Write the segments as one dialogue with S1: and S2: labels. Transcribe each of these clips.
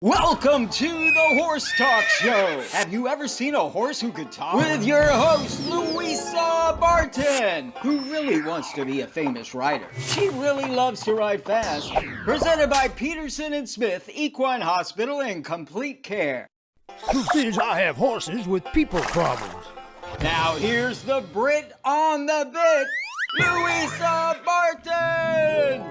S1: Welcome to the Horse Talk Show. Have you ever seen a horse who could talk? With your host, Louisa Barton, who really wants to be a famous rider. She really loves to ride fast. Presented by Peterson and Smith Equine Hospital and Complete Care.
S2: Truth is, I have horses with people problems.
S1: Now here's the Brit on the bit, Louisa Barton.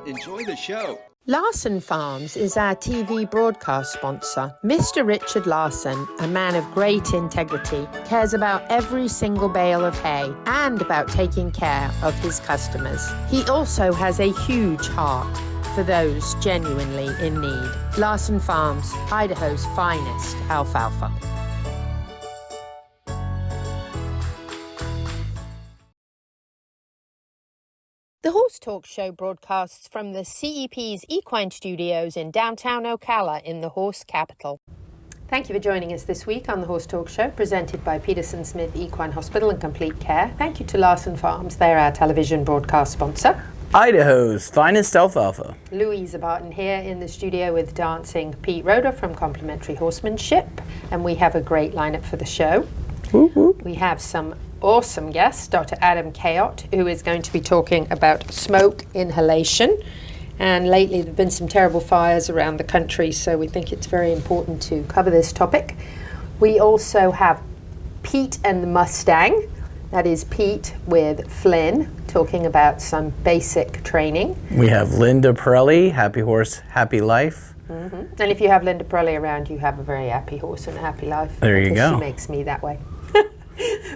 S1: Enjoy the show.
S3: Larson Farms is our TV broadcast sponsor. Mr. Richard Larson, a man of great integrity, cares about every single bale of hay and about taking care of his customers. He also has a huge heart for those genuinely in need. Larson Farms, Idaho's finest alfalfa. The Horse Talk Show broadcasts from the CEP's Equine Studios in downtown Ocala in the horse capital. Thank you for joining us this week on the Horse Talk Show, presented by Peterson Smith Equine Hospital and Complete Care. Thank you to Larson Farms, they're our television broadcast sponsor.
S4: Idaho's finest alfalfa.
S3: Louisa Barton here in the studio with dancing Pete Roeder from Complimentary Horsemanship, and we have a great lineup for the show.
S4: Woo-hoo.
S3: We have some awesome guest, Dr. Adam Kayott, who is going to be talking about smoke inhalation. And lately there have been some terrible fires around the country, so we think it's very important to cover this topic. We also have Pete and the Mustang. That is Pete with Flynn, talking about some basic training.
S4: We have Linda Pirelli, Happy Horse, Happy Life.
S3: Mm-hmm. And if you have Linda Pirelli around, you have a very happy horse and a happy life.
S4: There you go.
S3: She makes me that way.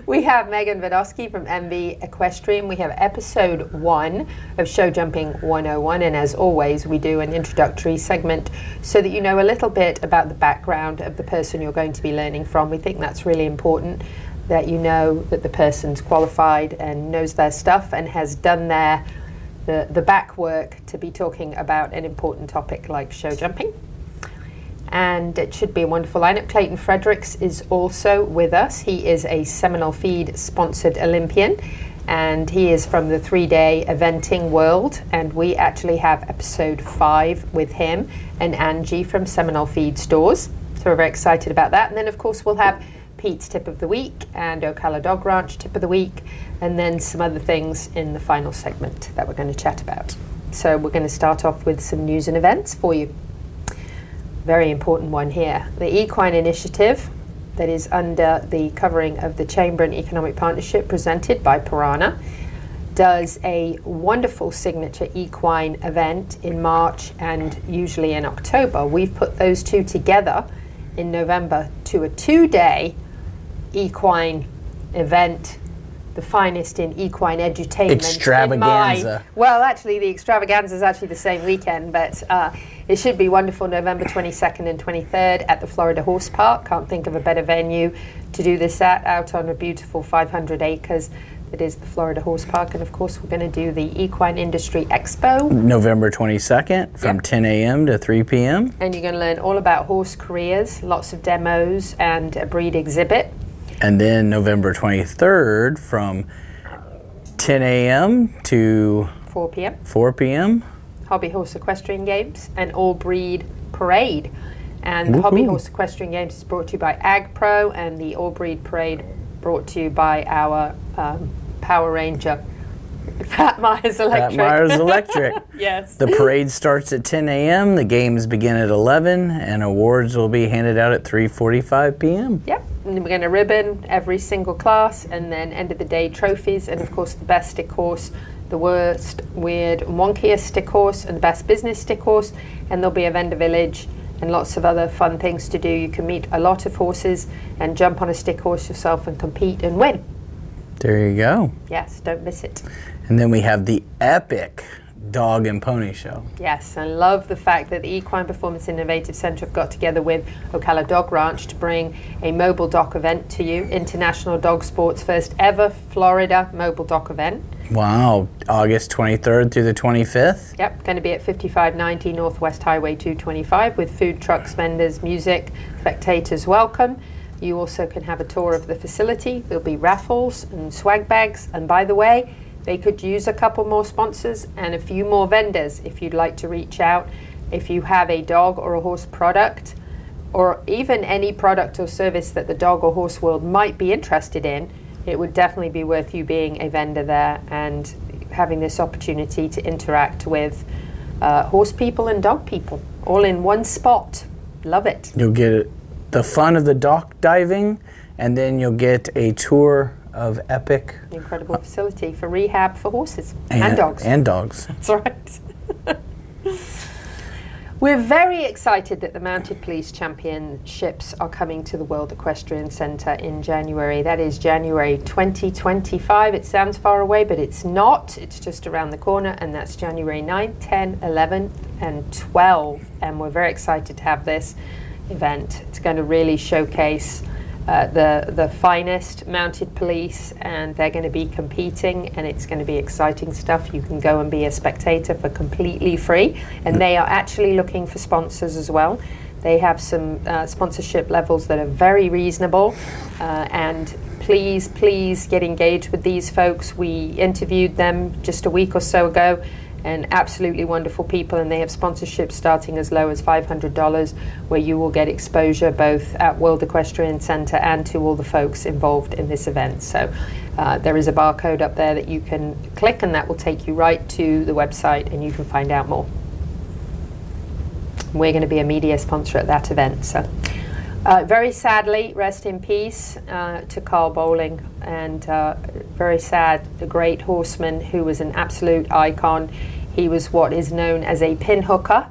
S3: We have Megan Vodosky from MB Equestrian. We have episode 1 of Show Jumping 101, and as always we do an introductory segment so that you know a little bit about the background of the person you're going to be learning from. We think that's really important, that you know that the person's qualified and knows their stuff and has done the back work to be talking about an important topic like show jumping. And it should be a wonderful lineup. Clayton Fredericks is also with us. He is a Seminole Feed sponsored Olympian, and he is from the 3-day eventing world, and we actually have episode 5 with him and Angie from Seminole Feed Stores, so we're very excited about that. And then of course we'll have Pete's tip of the week and Ocala Dog Ranch tip of the week, and then some other things in the final segment that we're going to chat about. So we're going to start off with some news and events for you. Very important one here. The Equine Initiative, that is under the covering of the Chamber and Economic Partnership presented by Piranha, does a wonderful signature equine event in March and usually in October. We've put those two together in November to a 2-day equine event, the finest in equine edutainment.
S4: Extravaganza.
S3: Well, actually, the extravaganza is actually the same weekend, but it should be wonderful. November 22nd and 23rd at the Florida Horse Park. Can't think of a better venue to do this at, out on a beautiful 500 acres that is the Florida Horse Park. And of course, we're going to do the Equine Industry Expo.
S4: November 22nd from 10 a.m. to 3 p.m.
S3: And you're going to learn all about horse careers, lots of demos and a breed exhibit.
S4: And then November 23rd from 10 a.m. to
S3: 4 p.m.
S4: 4 p.m.
S3: Hobby Horse Equestrian Games and All Breed Parade. And the Hobby Horse Equestrian Games is brought to you by Ag Pro, and the All Breed Parade brought to you by our Power Ranger, Pat Myers Electric.
S4: Pat Myers Electric.
S3: Yes.
S4: The parade starts at 10 a.m. The games begin at 11, and awards will be handed out at 3:45 p.m.
S3: Yep. And we're going to ribbon every single class, and then end of the day trophies, and of course the best stick horse, the worst, weird, wonkiest stick horse, and the best business stick horse. And there'll be a vendor village and lots of other fun things to do. You can meet a lot of horses and jump on a stick horse yourself and compete and win.
S4: There you go.
S3: Yes, don't miss it.
S4: And then we have the epic Dog and Pony Show.
S3: Yes, I love the fact that the Equine Performance Innovative Center have got together with Ocala Dog Ranch to bring a mobile dock event to you. International Dog Sports' first ever Florida mobile dock event.
S4: Wow, August 23rd through the 25th.
S3: Yep, going to be at 5590 Northwest Highway 225 with food trucks, vendors, music, spectators welcome. You also can have a tour of the facility. There'll be raffles and swag bags. And by the way, they could use a couple more sponsors and a few more vendors if you'd like to reach out If you have a dog or a horse product, or even any product or service that the dog or horse world might be interested in, it would definitely be worth you being a vendor there and having this opportunity to interact with horse people and dog people all in one spot. Love it.
S4: You'll get the fun of the dock diving, and then you'll get a tour of Epic.
S3: Incredible facility for rehab for horses and dogs.
S4: And dogs.
S3: That's right. We're very excited that the Mounted Police Championships are coming to the World Equestrian Centre in January. That is January 2025. It sounds far away, but it's not. It's just around the corner, and that's January 9th, 10, 11, and 12. And we're very excited to have this event. It's going to really showcase the finest mounted police, and they're going to be competing, and it's going to be exciting stuff. You can go and be a spectator for completely free, and they are actually looking for sponsors as well. They have some sponsorship levels that are very reasonable, and please get engaged with these folks. We interviewed them just a week or so ago, and absolutely wonderful people, and they have sponsorships starting as low as $500, where you will get exposure both at World Equestrian Centre and to all the folks involved in this event. So there is a barcode up there that you can click, and that will take you right to the website, and you can find out more. We're going to be a media sponsor at that event. So very sadly, rest in peace to Carl Bowling, and very sad, the great horseman who was an absolute icon. He was what is known as a pin hooker,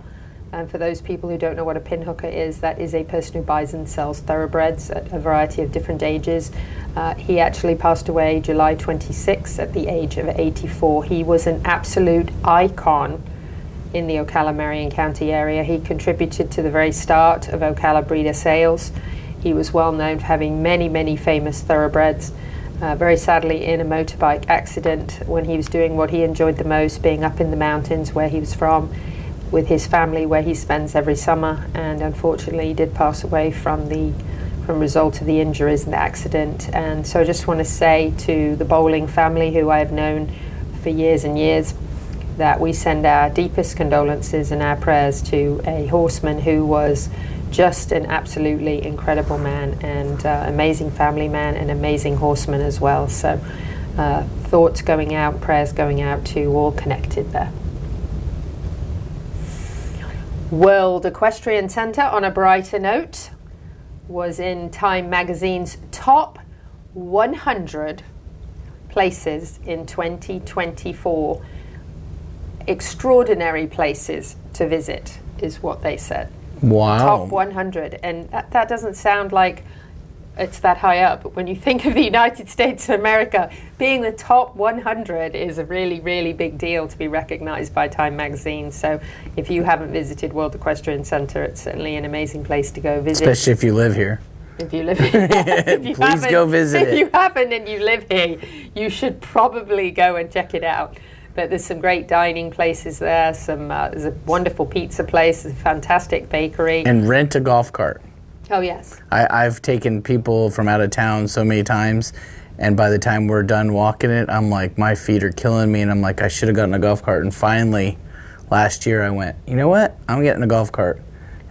S3: and for those people who don't know what a pin hooker is, that is a person who buys and sells thoroughbreds at a variety of different ages. He actually passed away July 26th at the age of 84. He was an absolute icon in the Ocala-Marion County area. He contributed to the very start of Ocala breeder sales. He was well known for having many famous thoroughbreds. Very sadly, in a motorbike accident when he was doing what he enjoyed the most, being up in the mountains where he was from with his family, where he spends every summer, and unfortunately he did pass away from result of the injuries in the accident. And so I just want to say to the Bowling family, who I have known for years and years, that we send our deepest condolences and our prayers to a horseman who was just an absolutely incredible man, and amazing family man, and amazing horseman as well. So thoughts going out, prayers going out to all connected there. World Equestrian Centre, on a brighter note, was in Time Magazine's top 100 places in 2024. Extraordinary places to visit is what they said.
S4: Wow.
S3: Top 100. And that doesn't sound like it's that high up. But when you think of the United States of America, being the top 100 is a really big deal to be recognized by Time Magazine. So if you haven't visited World Equestrian Centre, it's certainly an amazing place to go visit.
S4: Especially if you live here.
S3: If you live here. Yes,
S4: Please go visit it.
S3: If you haven't and you live here, you should probably go and check it out. But there's some great dining places there. There's a wonderful pizza place, a fantastic bakery.
S4: And rent a golf cart.
S3: Oh, yes.
S4: I've taken people from out of town so many times, and by the time we're done walking it, I'm like, my feet are killing me, and I'm like, I should have gotten a golf cart. And finally, last year I went, you know what? I'm getting a golf cart.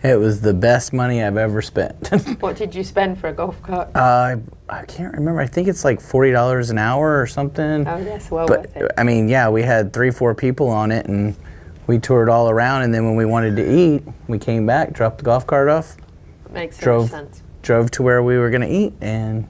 S4: It was the best money I've ever spent.
S3: What did you spend for a golf cart?
S4: I can't remember. I think it's like $40 an hour or something.
S3: Oh, yes, worth it.
S4: I mean, yeah, we had 3-4 people on it, and we toured all around, and then when we wanted to eat, we came back, dropped the golf cart off.
S3: Makes so much sense.
S4: Drove to where we were going to eat, and...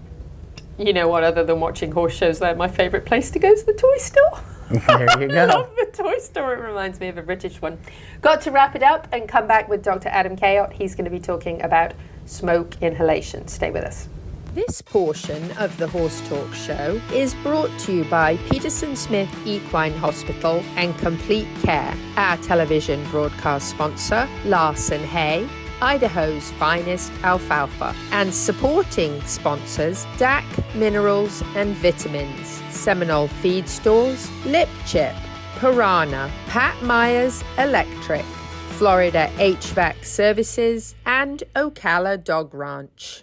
S3: You know what, other than watching horse shows, though, my favourite place to go is the toy store.
S4: There you go.
S3: I love the toy store. It reminds me of a British one. Got to wrap it up and come back with Dr. Adam Kayott. He's going to be talking about smoke inhalation. Stay with us. This portion of the Horse Talk Show is brought to you by Peterson Smith Equine Hospital and Complete Care, our television broadcast sponsor, Larson Hay, Idaho's finest alfalfa, and supporting sponsors DAC Minerals and Vitamins, Seminole Feed Stores, Lip Chip, Piranha, Pat Myers Electric, Florida HVAC Services, and Ocala Dog Ranch.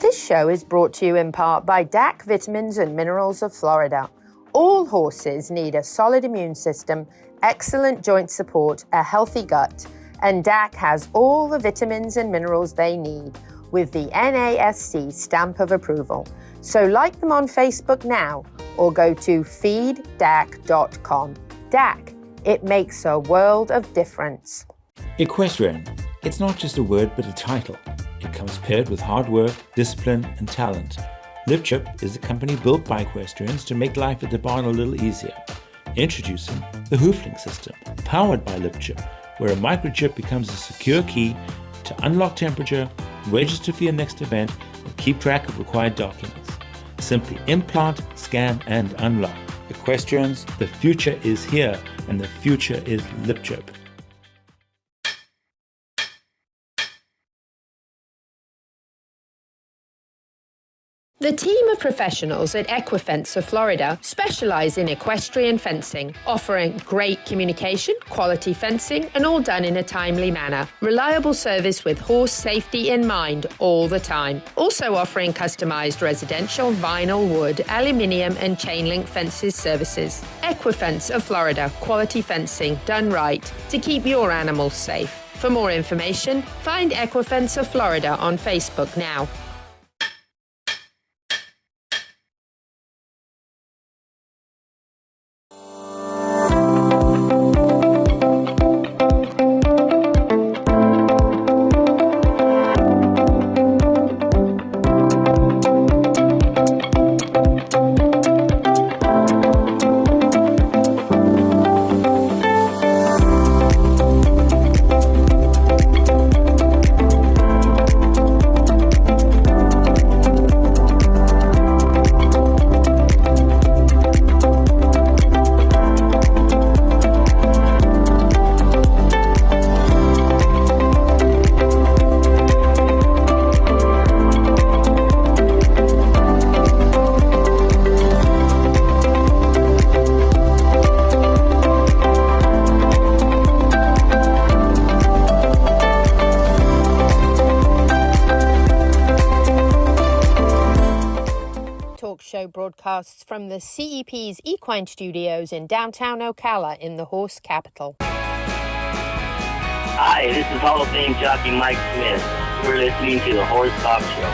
S3: This show is brought to you in part by DAC Vitamins and Minerals of Florida. All horses need a solid immune system, excellent joint support, a healthy gut, and DAC has all the vitamins and minerals they need with the NASC stamp of approval. So like them on Facebook now or go to feeddac.com. DAC, it makes a world of difference.
S5: Equestrian. It's not just a word but a title. It comes paired with hard work, discipline and talent. LipChip is a company built by equestrians to make life at the barn a little easier. Introducing the HoofLink system, powered by LipChip, where a microchip becomes a secure key to unlock temperature, register for your next event, and keep track of required documents. Simply implant, scan, and unlock. Equestrians, the future is here, and the future is LipChip.
S3: The team of professionals at Equifence of Florida specialize in equestrian fencing, offering great communication, quality fencing, and all done in a timely manner. Reliable service with horse safety in mind all the time. Also offering customized residential, vinyl, wood, aluminium, and chain link fences services. Equifence of Florida, quality fencing done right to keep your animals safe. For more information, find Equifence of Florida on Facebook now. Broadcasts from the CEP's Equine Studios in downtown Ocala in the horse capital.
S6: Hi, this is Hall of Fame jockey Mike Smith. We're listening to the Horse Talk Show.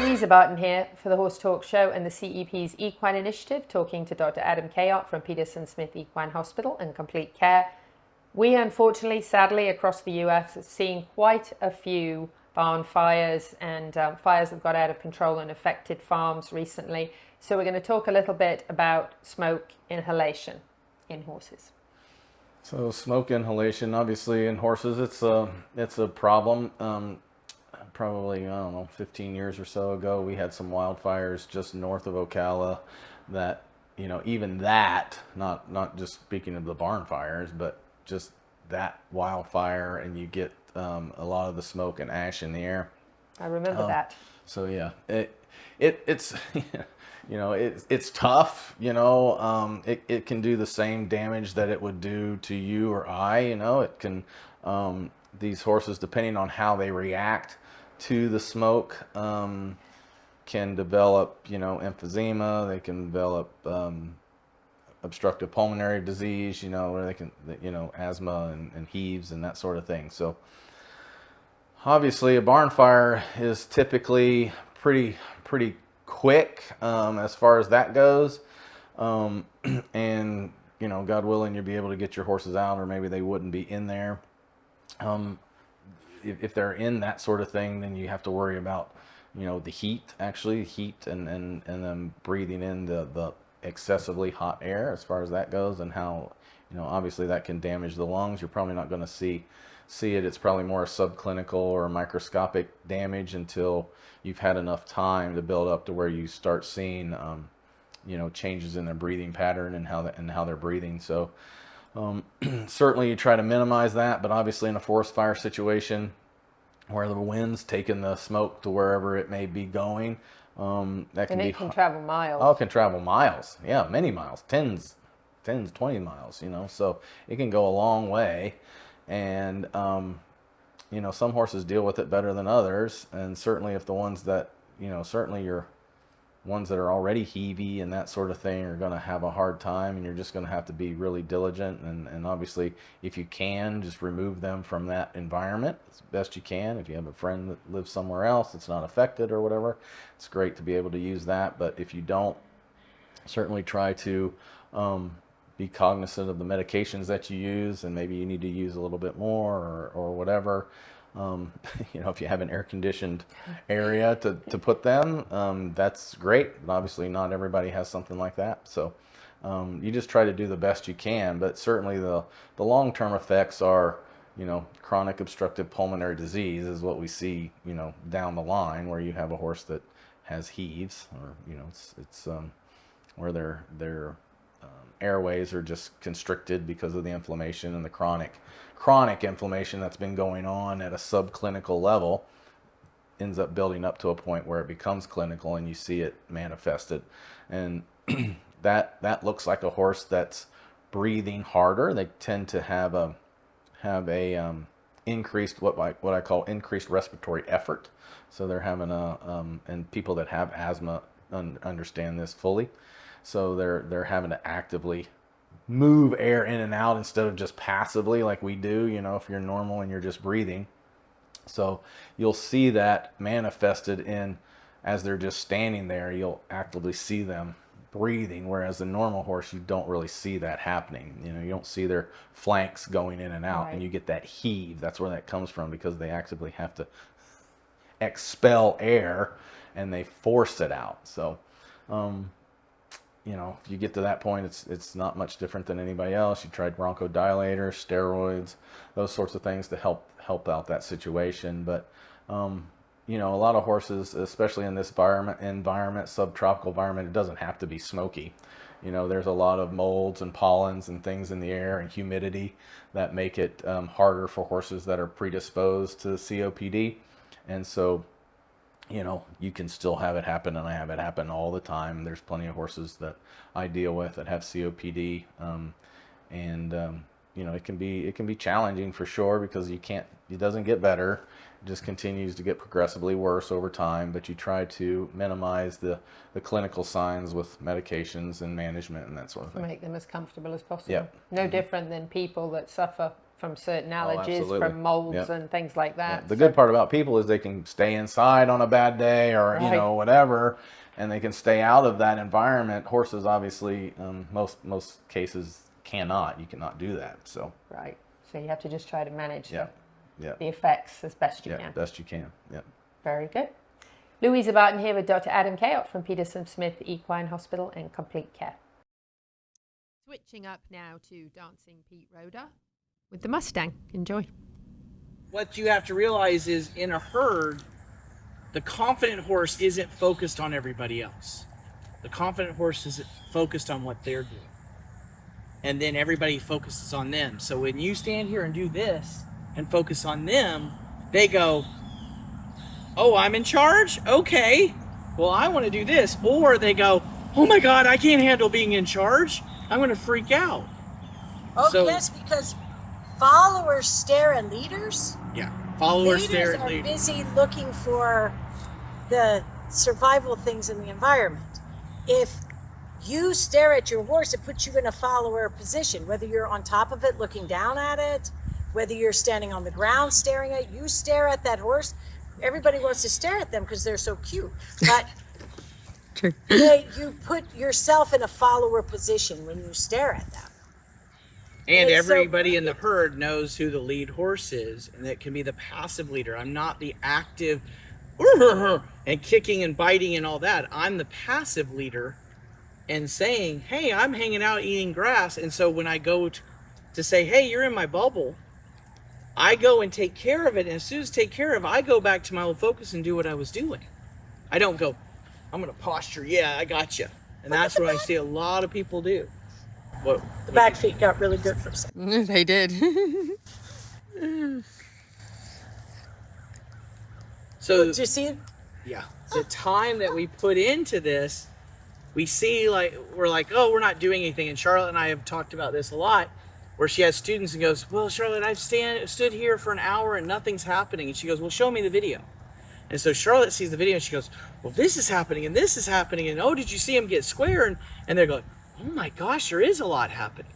S3: Louisa Barton here for the Horse Talk Show and the CEP's Equine Initiative, talking to Dr. Adam Kayott from Peterson Smith Equine Hospital and Complete Care. We unfortunately, sadly, across the US have seen quite a few barn fires and fires that got out of control and affected farms recently. So we're going to talk a little bit about smoke inhalation in horses.
S7: So smoke inhalation, obviously in horses, it's a problem. Probably, I don't know, 15 years or so ago, we had some wildfires just north of Ocala that, you know, even that, not just speaking of the barn fires, but just that wildfire, and you get a lot of the smoke and ash in the air.
S3: I remember that.
S7: So yeah, it's you know, it's tough. You know, it can do the same damage that it would do to you or I. You know, it can these horses, depending on how they react to the smoke, can develop, you know, emphysema. They can develop obstructive pulmonary disease, you know, where they can, you know, asthma and heaves and that sort of thing. So obviously a barn fire is typically pretty quick as far as that goes. And, you know, God willing, you'll be able to get your horses out, or maybe they wouldn't be in there. If they're in that sort of thing, then you have to worry about, you know, the heat and then breathing in the excessively hot air as far as that goes, and how, you know, obviously that can damage the lungs. You're probably not going to see it. It's probably more a subclinical or a microscopic damage until you've had enough time to build up to where you start seeing, you know, changes in their breathing pattern and how they're breathing. So certainly you try to minimize that, but obviously in a forest fire situation where the wind's taking the smoke to wherever it may be going, that can
S3: can travel miles.
S7: Oh, it can travel miles. Yeah, many miles, 10s, 20 miles, you know, so it can go a long way. And, you know, some horses deal with it better than others. And certainly if the ones that, you know, certainly your ones that are already heavy and that sort of thing are going to have a hard time, and you're just going to have to be really diligent. And obviously, if you can, just remove them from that environment as best you can. If you have a friend that lives somewhere else that's not affected or whatever, it's great to be able to use that. But if you don't, certainly try to be cognizant of the medications that you use, and maybe you need to use a little bit more or whatever. If you have an air-conditioned area to put them, that's great. But obviously, not everybody has something like that. So you just try to do the best you can. But certainly the long-term effects are, chronic obstructive pulmonary disease is what we see, down the line, where you have a horse that has heaves, or, it's where their airways are just constricted because of the inflammation, and the chronic inflammation that's been going on at a subclinical level ends up building up to a point where it becomes clinical, and you see it manifested. And that looks like a horse that's breathing harder. They tend to have a increased, what I call increased respiratory effort. So they're having and people that have asthma understand this fully. So they're having to actively move air in and out instead of just passively like we do, if you're normal and you're just breathing. So you'll see that manifested in, as they're just standing there, you'll actively see them breathing, whereas the normal horse, you don't really see that happening. You don't see their flanks going in and out,
S3: right.
S7: And you get that heave. That's where that comes from, because they actively have to expel air and they force it out. So if you get to that point, it's not much different than anybody else. You tried bronchodilators, steroids, those sorts of things to help out that situation. But a lot of horses, especially in this environment, subtropical environment, it doesn't have to be smoky. There's a lot of molds and pollens and things in the air and humidity that make it harder for horses that are predisposed to COPD. And so you can still have it happen, and I have it happen all the time. There's plenty of horses that I deal with that have COPD, it can be challenging for sure, because it doesn't get better. It just continues to get progressively worse over time. But you try to minimize the clinical signs with medications and management and that sort of thing.
S3: Make them as comfortable as possible.
S7: Yep.
S3: No different than people that suffer from certain allergies,
S7: absolutely.
S3: from molds
S7: Yep.
S3: and things like that.
S7: Yeah. The good part about people is they can stay inside on a bad day, or
S3: Right.
S7: whatever, and they can stay out of that environment. Horses, obviously, most cases cannot. You cannot do that. So
S3: Right. So you have to just try to manage
S7: yeah,
S3: the effects as best you can.
S7: best you can. Yeah.
S3: Very good. Louisa Barton here with Dr. Adam Kayott from Peterson Smith Equine Hospital and Complete Care. Switching up now to Dancing Pete Roeder with the Mustang. Enjoy.
S8: What you have to realize is, in a herd, the confident horse isn't focused on everybody else. The confident horse is focused on what they're doing. And then everybody focuses on them. So when you stand here and do this and focus on them, they go, oh, I'm in charge? Okay. Well, I want to do this. Or they go, oh my God, I can't handle being in charge. I'm going to freak out.
S9: Oh,
S8: So-
S9: yes, because followers stare at leaders.
S8: Yeah. Followers stare
S9: Leaders
S8: at
S9: are
S8: leaders.
S9: busy looking for the survival things in the environment. If you stare at your horse, it puts you in a follower position, whether you're on top of it looking down at it, whether you're standing on the ground staring at it. You stare at that horse. Everybody wants to stare at them because they're so cute. But you put yourself in a follower position when you stare at them.
S8: And
S9: It's so
S8: everybody in the herd knows who the lead horse is, and that can be the passive leader. I'm not the active and kicking and biting and all that. I'm the passive leader and saying, hey, I'm hanging out eating grass. And so when I go to say, hey, you're in my bubble, I go and take care of it. And as soon as I take care of it, I go back to my old focus and do what I was doing. I don't go, I'm going to posture. Yeah, I got you. And that's what I see a lot of people do.
S9: The back feet got really good for a second.
S3: They did.
S8: So
S9: Did you see it?
S8: yeah, the time that we put into this, we see we're like, oh, we're not doing anything. And Charlotte and I have talked about this a lot, where she has students and goes, well, Charlotte, I've stood here for an hour and nothing's happening. And she goes, well, show me the video. And so Charlotte sees the video and she goes, well, this is happening and this is happening. And oh, did you see him get square? And they're going, oh my gosh, there is a lot happening.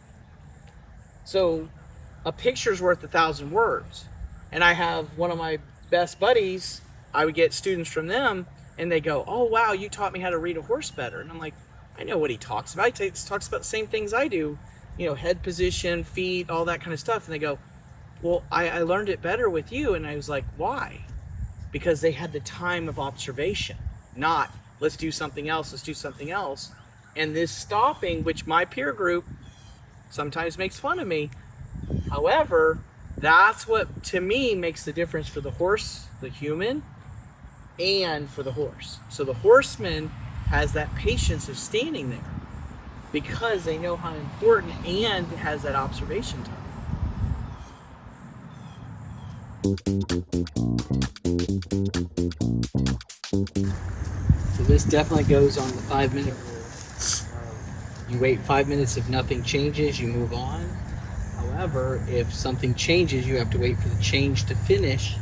S8: So a picture's worth 1,000 words. And I have one of my best buddies, I would get students from them and they go, oh wow, you taught me how to read a horse better. And I'm like, I know what he talks about. He talks about the same things I do, you know, head position, feet, all that kind of stuff. And they go, well, I learned it better with you. And I was like, why? Because they had the time of observation, not let's do something else, let's do something else. And this stopping, which my peer group sometimes makes fun of me. However, that's what, to me, makes the difference for the horse, the human, and for the horse. So the horseman has that patience of standing there because they know how important and has that observation time. So this definitely goes on the 5-minute rule. You wait 5 minutes. If nothing changes, you move on. However, if something changes, you have to wait for the change to finish,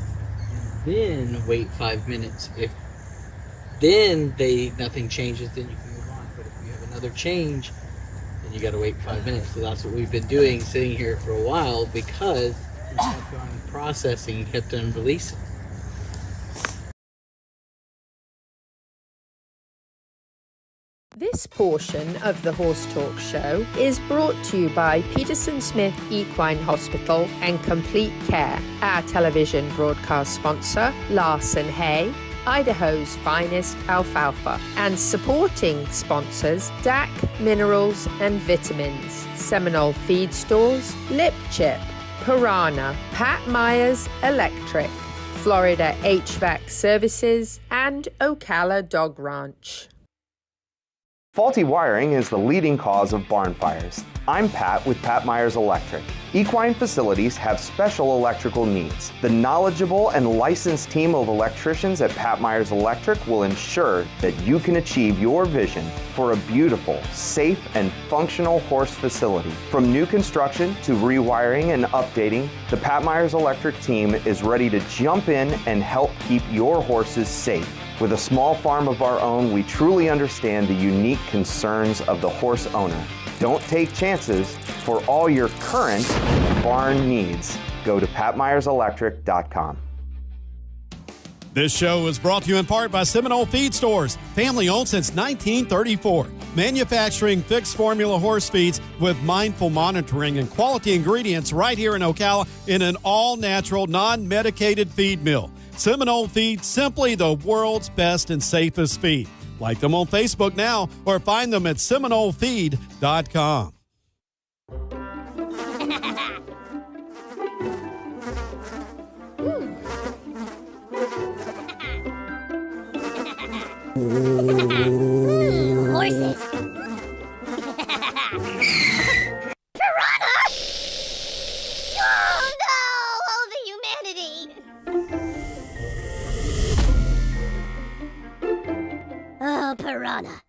S8: and then wait 5 minutes. If then nothing changes, then you can move on. But if you have another change, then you got to wait 5 minutes. So that's what we've been doing, sitting here for a while, because we kept on processing and kept on releasing.
S3: This portion of the Horse Talk Show is brought to you by Peterson Smith Equine Hospital and Complete Care, our television broadcast sponsor, Larson Hay, Idaho's finest alfalfa, and supporting sponsors, DAC Minerals and Vitamins, Seminole Feed Stores, Lip Chip, Piranha, Pat Myers Electric, Florida HVAC Services, and Ocala Dog Ranch.
S10: Faulty wiring is the leading cause of barn fires. I'm Pat with Pat Myers Electric. Equine facilities have special electrical needs. The knowledgeable and licensed team of electricians at Pat Myers Electric will ensure that you can achieve your vision for a beautiful, safe, and functional horse facility. From new construction to rewiring and updating, the Pat Myers Electric team is ready to jump in and help keep your horses safe. With a small farm of our own, we truly understand the unique concerns of the horse owner. Don't take chances. For all your current barn needs, go to patmyerselectric.com.
S11: This show is brought to you in part by Seminole Feed Stores, family owned since 1934. Manufacturing fixed formula horse feeds with mindful monitoring and quality ingredients right here in Ocala in an all-natural, non-medicated feed mill. Seminole Feed, simply the world's best and safest feed. Like them on Facebook now or find them at seminolefeed.com.
S12: Horses. Piranha! Oh no! Oh, the humanity! Oh, piranha.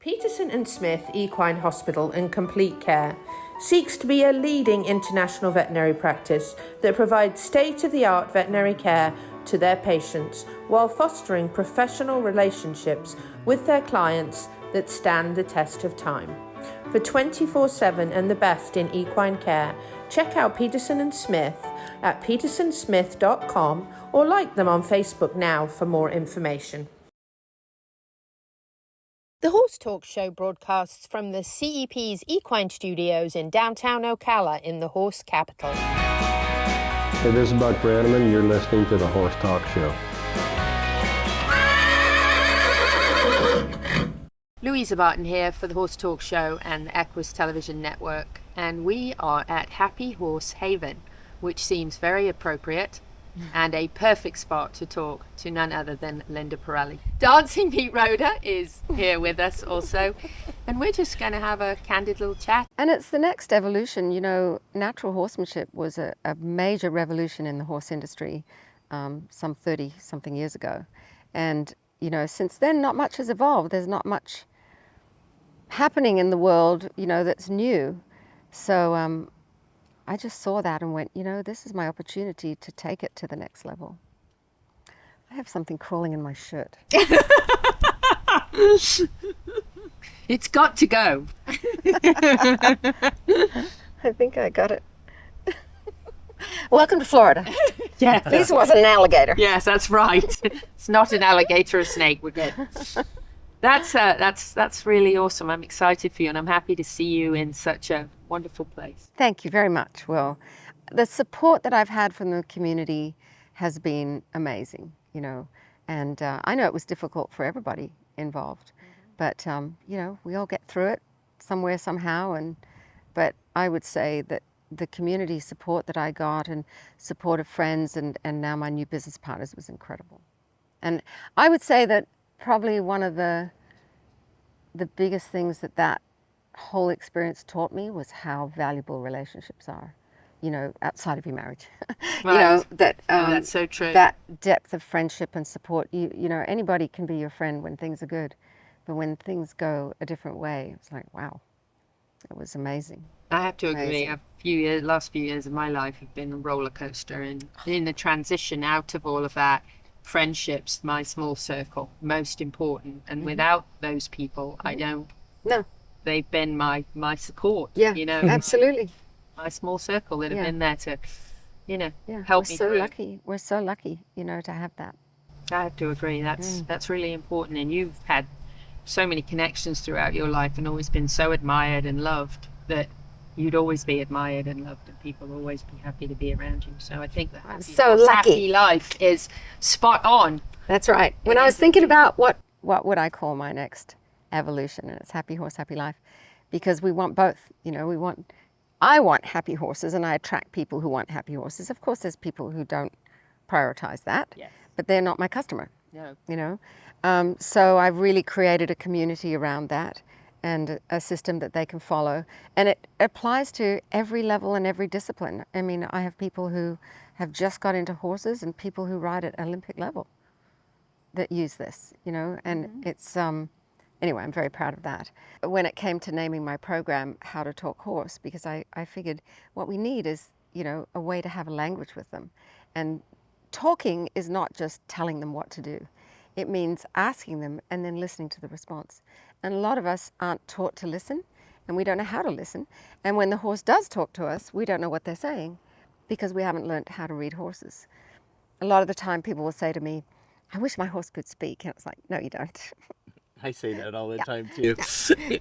S3: Peterson and Smith Equine Hospital and Complete Care seeks to be a leading international veterinary practice that provides state-of-the-art veterinary care to their patients while fostering professional relationships with their clients that stand the test of time. For 24/7 and the best in equine care, check out Peterson and Smith at petersonsmith.com or like them on Facebook now for more information. The Horse Talk Show broadcasts from the CEP's Equine Studios in downtown Ocala in the horse capital.
S13: Hey, this is Buck Brannaman. You're listening to the Horse Talk Show.
S3: Louisa Barton here for the Horse Talk Show and the Equus Television Network, and we are at Happy Horse Haven, which seems very appropriate and a perfect spot to talk to none other than Linda Pirelli. Dancing Pete Rhoda is here with us also, and we're just going to have a candid little chat.
S14: And it's the next evolution. You know, natural horsemanship was a major revolution in the horse industry some 30-something years ago. And, you know, since then, not much has evolved. There's not much happening in the world, you know, that's new. So I just saw that and went, you know, this is my opportunity to take it to the next level. I have something crawling in my shirt.
S3: It's got to go.
S14: I think I got it. Welcome to Florida.
S3: Yeah.
S14: This wasn't an alligator.
S3: Yes, that's right. It's not an alligator or a snake. We're good. That's really awesome. I'm excited for you, and I'm happy to see you in such a wonderful place.
S14: Thank you very much, Will. The support that I've had from the community has been amazing, you know, and I know it was difficult for everybody involved, but you know, we all get through it somewhere, somehow, but I would say that the community support that I got and support of friends and now my new business partners was incredible. And I would say that probably one of the biggest things that whole experience taught me was how valuable relationships are, you know, outside of your marriage.
S3: Right.
S14: You know,
S3: that's so true.
S14: That depth of friendship and support. You know, anybody can be your friend when things are good, but when things go a different way, it's like, wow, it was amazing.
S3: I have to agree.
S14: Amazing.
S3: Last few years of my life have been a roller coaster, and in the transition out of all of that, friendships, my small circle, most important. And without those people, I don't.
S14: No.
S3: They've been my support.
S14: Yeah.
S3: You know.
S14: Absolutely.
S3: My small circle that have been there to, you know,
S14: Yeah.
S3: help
S14: We're
S3: me
S14: so
S3: through.
S14: lucky. We're so lucky, you know, to have that.
S3: I have to agree. That's really important, and you've had so many connections throughout your life and always been so admired and loved that you'd always be admired and loved, and people will always be happy to be around you. So I think that happy life is spot on.
S14: That's right. When I was thinking about what would I call my next evolution, and it's Happy Horse, Happy Life, because we want both. You know, I want happy horses, and I attract people who want happy horses. Of course, there's people who don't prioritize that, but they're not my customer.
S3: No.
S14: You know, so I've really created a community around that, and a system that they can follow. And it applies to every level and every discipline. I mean, I have people who have just got into horses and people who ride at Olympic level that use this, you know, and it's, anyway, I'm very proud of that. When it came to naming my program, How to Talk Horse, because I figured what we need is, you know, a way to have a language with them. And talking is not just telling them what to do. It means asking them and then listening to the response. And a lot of us aren't taught to listen, and we don't know how to listen. And when the horse does talk to us, we don't know what they're saying because we haven't learned how to read horses. A lot of the time people will say to me, I wish my horse could speak. And it's like, no, you don't.
S4: I say that all the time too.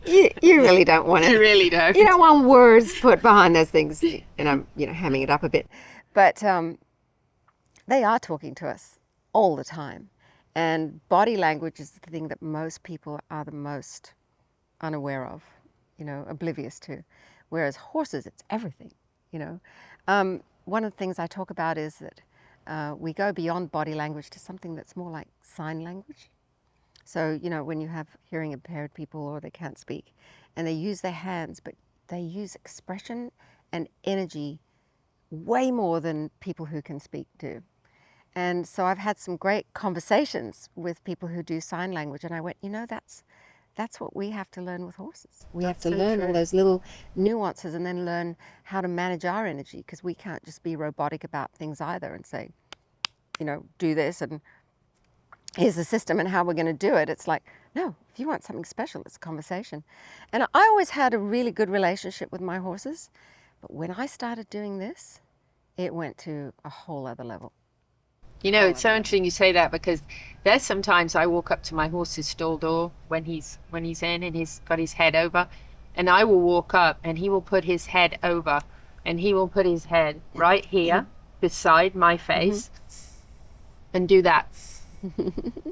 S14: You really don't want it.
S3: You really don't.
S14: You don't want words put behind those things. And I'm, you know, hamming it up a bit. But they are talking to us all the time. And body language is the thing that most people are the most unaware of, you know, oblivious to. Whereas horses, it's everything, you know. One of the things I talk about is that we go beyond body language to something that's more like sign language. So, you know, when you have hearing impaired people or they can't speak and they use their hands, but they use expression and energy way more than people who can speak do. And so I've had some great conversations with people who do sign language, and I went, you know, that's what we have to learn with horses. We have to learn all those little nuances and then learn how to manage our energy, because we can't just be robotic about things either and say, you know, do this and here's the system and how we're going to do it. It's like, no, if you want something special, it's a conversation. And I always had a really good relationship with my horses, but when I started doing this, it went to a whole other level.
S3: You know, it's so interesting you say that, because there's sometimes I walk up to my horse's stall door when he's in and he's got his head over, and I will walk up and he will put his head over and he will put his head right here beside my face and do that.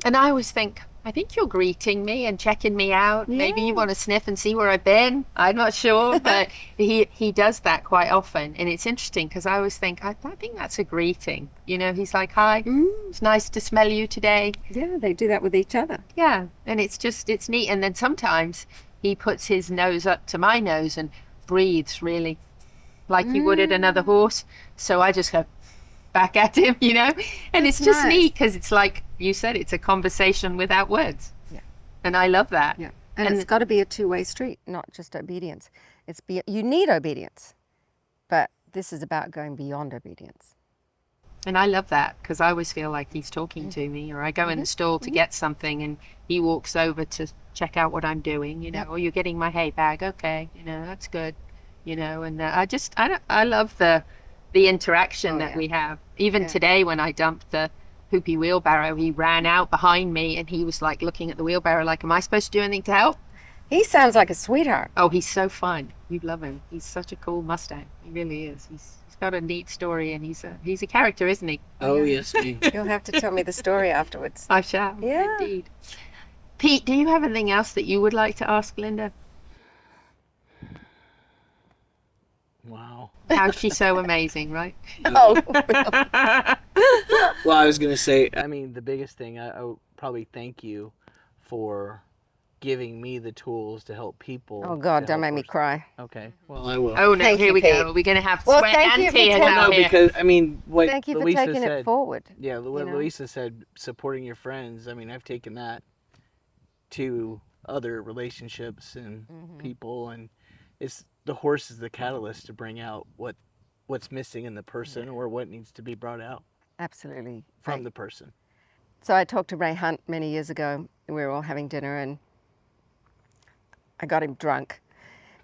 S3: And I always think, I think you're greeting me and checking me out. Yeah. Maybe you want to sniff and see where I've been. I'm not sure, but he does that quite often. And it's interesting because I always think, I think that's a greeting. You know, he's like, hi, it's nice to smell you today.
S14: Yeah, they do that with each other.
S3: Yeah, and it's neat. And then sometimes he puts his nose up to my nose and breathes really like he would at another horse. So I just go back at him, you know, and it's just neat because it's like you said, it's a conversation without words.
S14: Yeah.
S3: And I love that.
S14: Yeah. And it's got to be a two-way street, not just obedience. You need obedience, but this is about going beyond obedience.
S3: And I love that because I always feel like he's talking to me, or I go in the stall to get something and he walks over to check out what I'm doing, you know, or you're getting my hay bag. Okay. You know, that's good. You know, and I love the interaction that we have. Even today when I dumped the poopy wheelbarrow, he ran out behind me and he was like looking at the wheelbarrow like, am I supposed to do anything to help?
S14: He sounds like a sweetheart.
S3: Oh, he's so fun. You'd love him. He's such a cool Mustang. He really is. He's got a neat story, and he's a character, isn't he?
S8: Oh, yes, me.
S14: You'll have to tell me the story afterwards.
S3: I shall.
S14: Yeah.
S3: Indeed. Pete, do you have anything else that you would like to ask Linda?
S8: Wow.
S3: How's she so amazing, right?
S14: Oh.
S8: Well, I was going to say, I mean, the biggest thing, I would probably thank you for giving me the tools to help people.
S14: Oh, God, don't make me cry.
S8: Okay, well, I will.
S3: Oh, no,
S14: Thank
S3: here
S14: you,
S3: we
S14: Pete.
S3: go. We're going to have
S14: Well,
S3: sweat
S14: thank
S3: and
S14: you for
S3: tears
S14: taking-
S3: out
S8: No,
S3: here.
S8: because, I mean, what
S14: Thank you for
S8: Louisa
S14: taking
S8: said,
S14: it forward.
S8: Yeah, what
S14: know?
S8: Louisa said, supporting your friends. I mean, I've taken that to other relationships and people, and it's the horse is the catalyst to bring out what's missing in the person or what needs to be brought out
S14: Absolutely.
S8: from the person.
S14: So I talked to Ray Hunt many years ago. We were all having dinner, and I got him drunk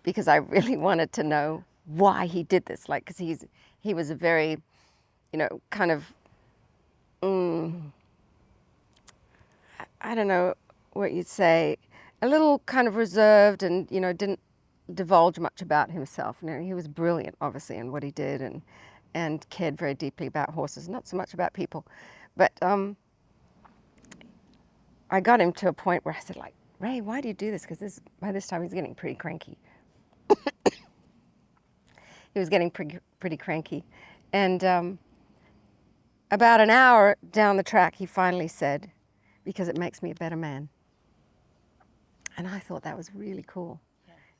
S14: because I really wanted to know why he did this. Like, because he was a very, you know, kind of, I don't know what you'd say, a little kind of reserved, and, you know, didn't divulge much about himself. You know, he was brilliant, obviously, in what he did, and cared very deeply about horses, not so much about people. But I got him to a point where I said, like, Ray, why do you do this? Because by this time he's getting pretty cranky. He was getting pretty cranky. And about an hour down the track, he finally said, because it makes me a better man. And I thought that was really cool.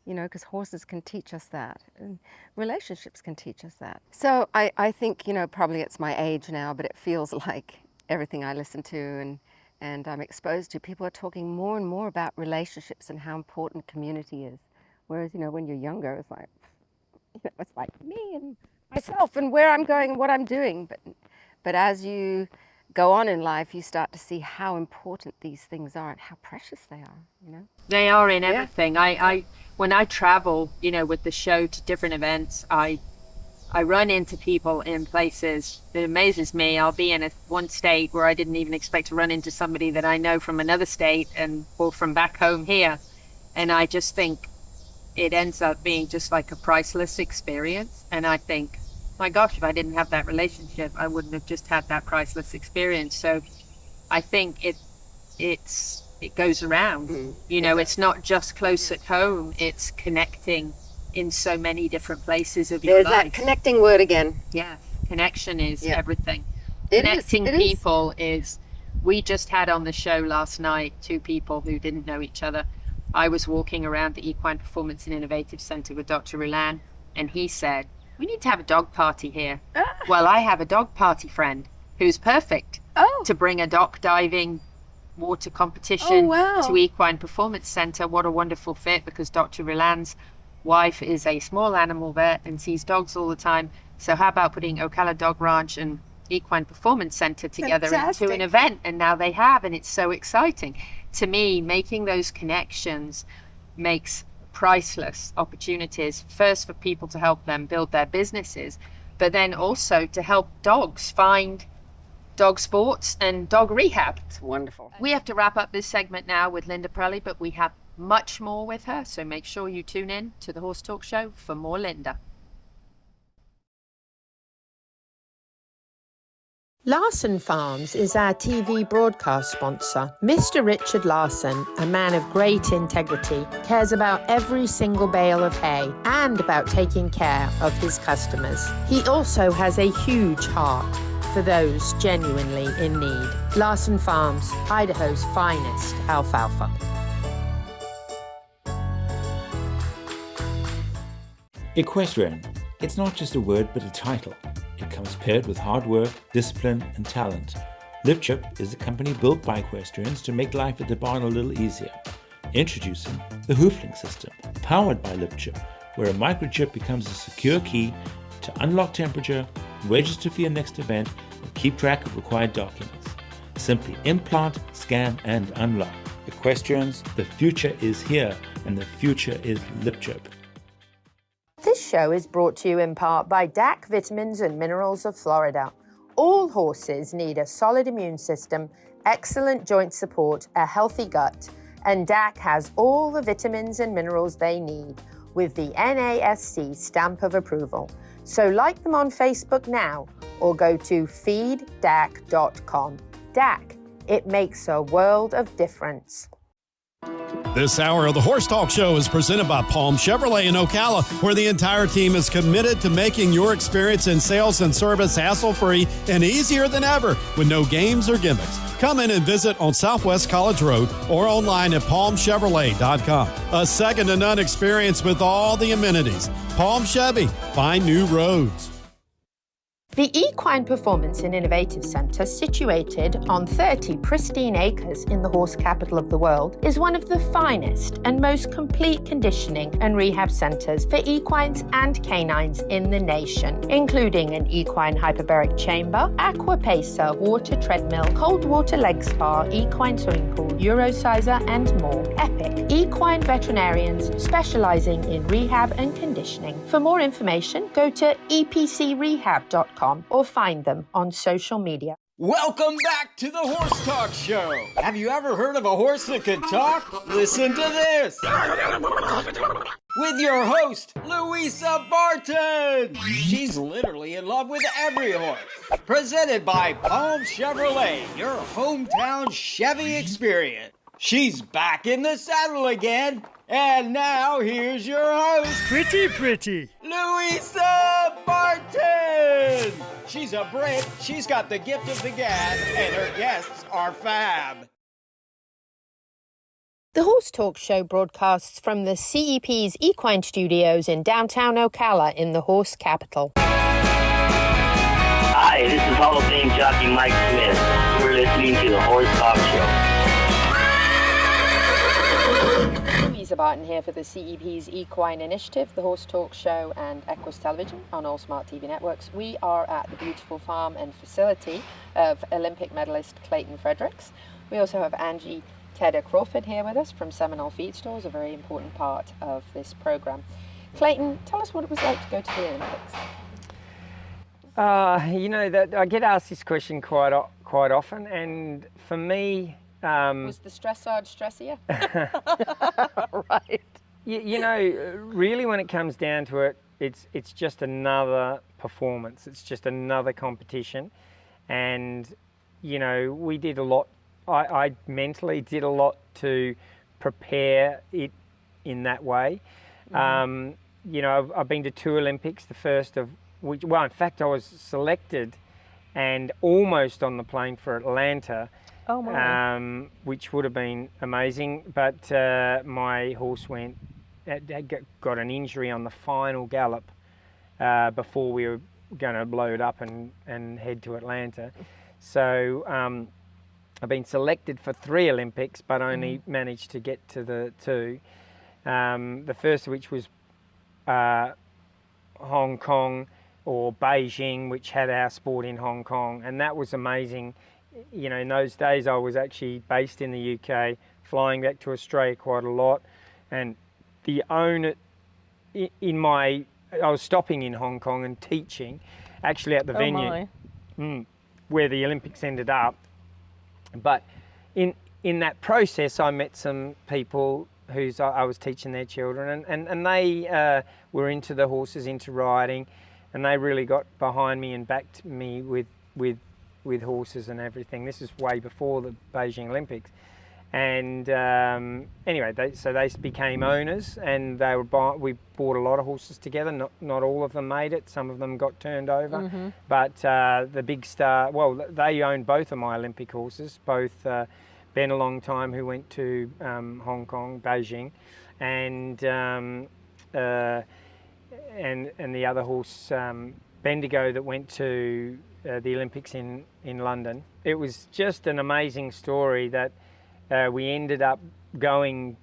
S14: You know, because horses can teach us that, and relationships can teach us that. So I think, you know, probably it's my age now, but it feels like everything I listen to and I'm exposed to, people are talking more and more about relationships and how important community is. Whereas, you know, when you're younger, it's like, you know, it's like me and myself and where I'm going and what I'm doing. But as you go on in life, you start to see how important these things are and how precious they are, you know?
S3: They are in everything. When I travel, you know, with the show to different events, I run into people in places that amazes me. I'll be in one state where I didn't even expect to run into somebody that I know from another state or from back home here. And I just think it ends up being just like a priceless experience. And I think, my gosh, if I didn't have that relationship, I wouldn't have just had that priceless experience. So I think it goes around. You know, it's not just close at home, it's connecting in so many different places of your
S14: There's
S3: life.
S14: that connecting word again.
S3: Yeah, connection is everything.
S14: It
S3: Connecting
S14: is.
S3: people is. We just had on the show last night 2 people who didn't know each other. I was walking around the Equine Performance and Innovative Center with Dr. Rulan, and he said, we need to have a dog party here. Well, I have a dog party friend who's perfect to bring a dock diving water competition to Equine Performance Center. What a wonderful fit, because Dr. Rulan's wife is a small animal vet and sees dogs all the time. So how about putting Ocala Dog Ranch and Equine Performance Center together into an event? And now they have, and it's so exciting. To me, making those connections makes priceless opportunities, first for people to help them build their businesses, but then also to help dogs find dog sports and dog rehab.
S14: It's wonderful.
S3: We have to wrap up this segment now with Linda Prelli, but we have much more with her, so make sure you tune in to the Horse Talk Show for more Linda.
S15: Larson Farms is our TV broadcast sponsor. Mr. Richard Larson, a man of great integrity, cares about every single bale of hay and about taking care of his customers. He also has a huge heart for those genuinely in need. Larson Farms, Idaho's finest alfalfa.
S5: Equestrian. It's not just a word but a title. It comes paired with hard work, discipline, and talent. Lipchup is a company built by equestrians to make life at the barn a little easier. Introducing the Hooflink system, powered by Lipchup, where a microchip becomes a secure key to unlock temperature, register for your next event, and keep track of required documents. Simply implant, scan, and unlock. Equestrians, the future is here, and the future is LipChip.
S15: This show is brought to you in part by DAC Vitamins and Minerals of Florida. All horses need a solid immune system, excellent joint support, a healthy gut, and DAC has all the vitamins and minerals they need with the NASC stamp of approval. So like them on Facebook now or go to feeddac.com. DAC, it makes a world of difference.
S11: This hour of the Horse Talk Show is presented by Palm Chevrolet in Ocala, where the entire team is committed to making your experience in sales and service hassle-free and easier than ever with no games or gimmicks. Come in and visit on Southwest College Road or online at palmchevrolet.com. A second-to-none experience with all the amenities. Palm Chevy, find new roads.
S15: The Equine Performance and Innovative Centre, situated on 30 pristine acres in the horse capital of the world, is one of the finest and most complete conditioning and rehab centres for equines and canines in the nation, including an equine hyperbaric chamber, aqua pacer, water treadmill, cold water leg spa, equine swimming pool, Eurosizer, and more. Epic equine veterinarians specialising in rehab and conditioning. For more information, go to epcrehab.com or find them on social media.
S1: Welcome back to the Horse Talk Show. Have you ever heard of a horse that can talk? Listen to this. With your host, Louisa Barton. She's literally in love with every horse. Presented by Palm Chevrolet, your hometown Chevy experience. She's back in the saddle again. And now here's your host,
S2: Pretty,
S1: Louisa Barton. She's a Brit, she's got the gift of the gab, and her guests are fab.
S15: The Horse Talk Show broadcasts from the CEP's Equine Studios in downtown Ocala in the horse capital.
S6: Hi, this is Hall of Fame jockey Mike Smith. We're listening to the Horse Talk Show.
S3: Louisa Barton here for the CEP's Equine Initiative, the Horse Talk Show, and Equus Television on all smart TV networks. We are at the beautiful farm and facility of Olympic medalist Clayton Fredericks. We also have Angie Tedder Crawford here with us from Seminole Feed Stores, a very important part of this program. Clayton, tell us what it was like to go to the Olympics.
S16: That I get asked this question quite often, and for me,
S3: was the dressage stressier?
S16: Right. Really, when it comes down to it, it's just another performance. It's just another competition, and we did a lot. I mentally did a lot to prepare it in that way. Mm-hmm. I've been to 2 Olympics, the first of which, well, in fact, I was selected and almost on the plane for Atlanta.
S3: Oh my!
S16: Which would have been amazing, but my horse got an injury on the final gallop before we were going to load up and head to Atlanta. So I've been selected for 3 Olympics, but only managed to get to the 2. The first of which was Hong Kong or Beijing, which had our sport in Hong Kong, and that was amazing. In those days I was actually based in the UK, flying back to Australia quite a lot, and the owner I was stopping in Hong Kong and teaching, actually at the venue where the Olympics ended up. But in that process, I met some people who's I was teaching their children, and they were into the horses, into riding, and they really got behind me and backed me with horses and everything. This is way before the Beijing Olympics. And anyway, they became owners, and we bought a lot of horses together. Not all of them made it. Some of them got turned over. Mm-hmm. But the big star, they owned both of my Olympic horses, both Ben a long time, who went to Hong Kong, Beijing, and the other horse, Bendigo, that went to the Olympics in London. It was just an amazing story that we ended up going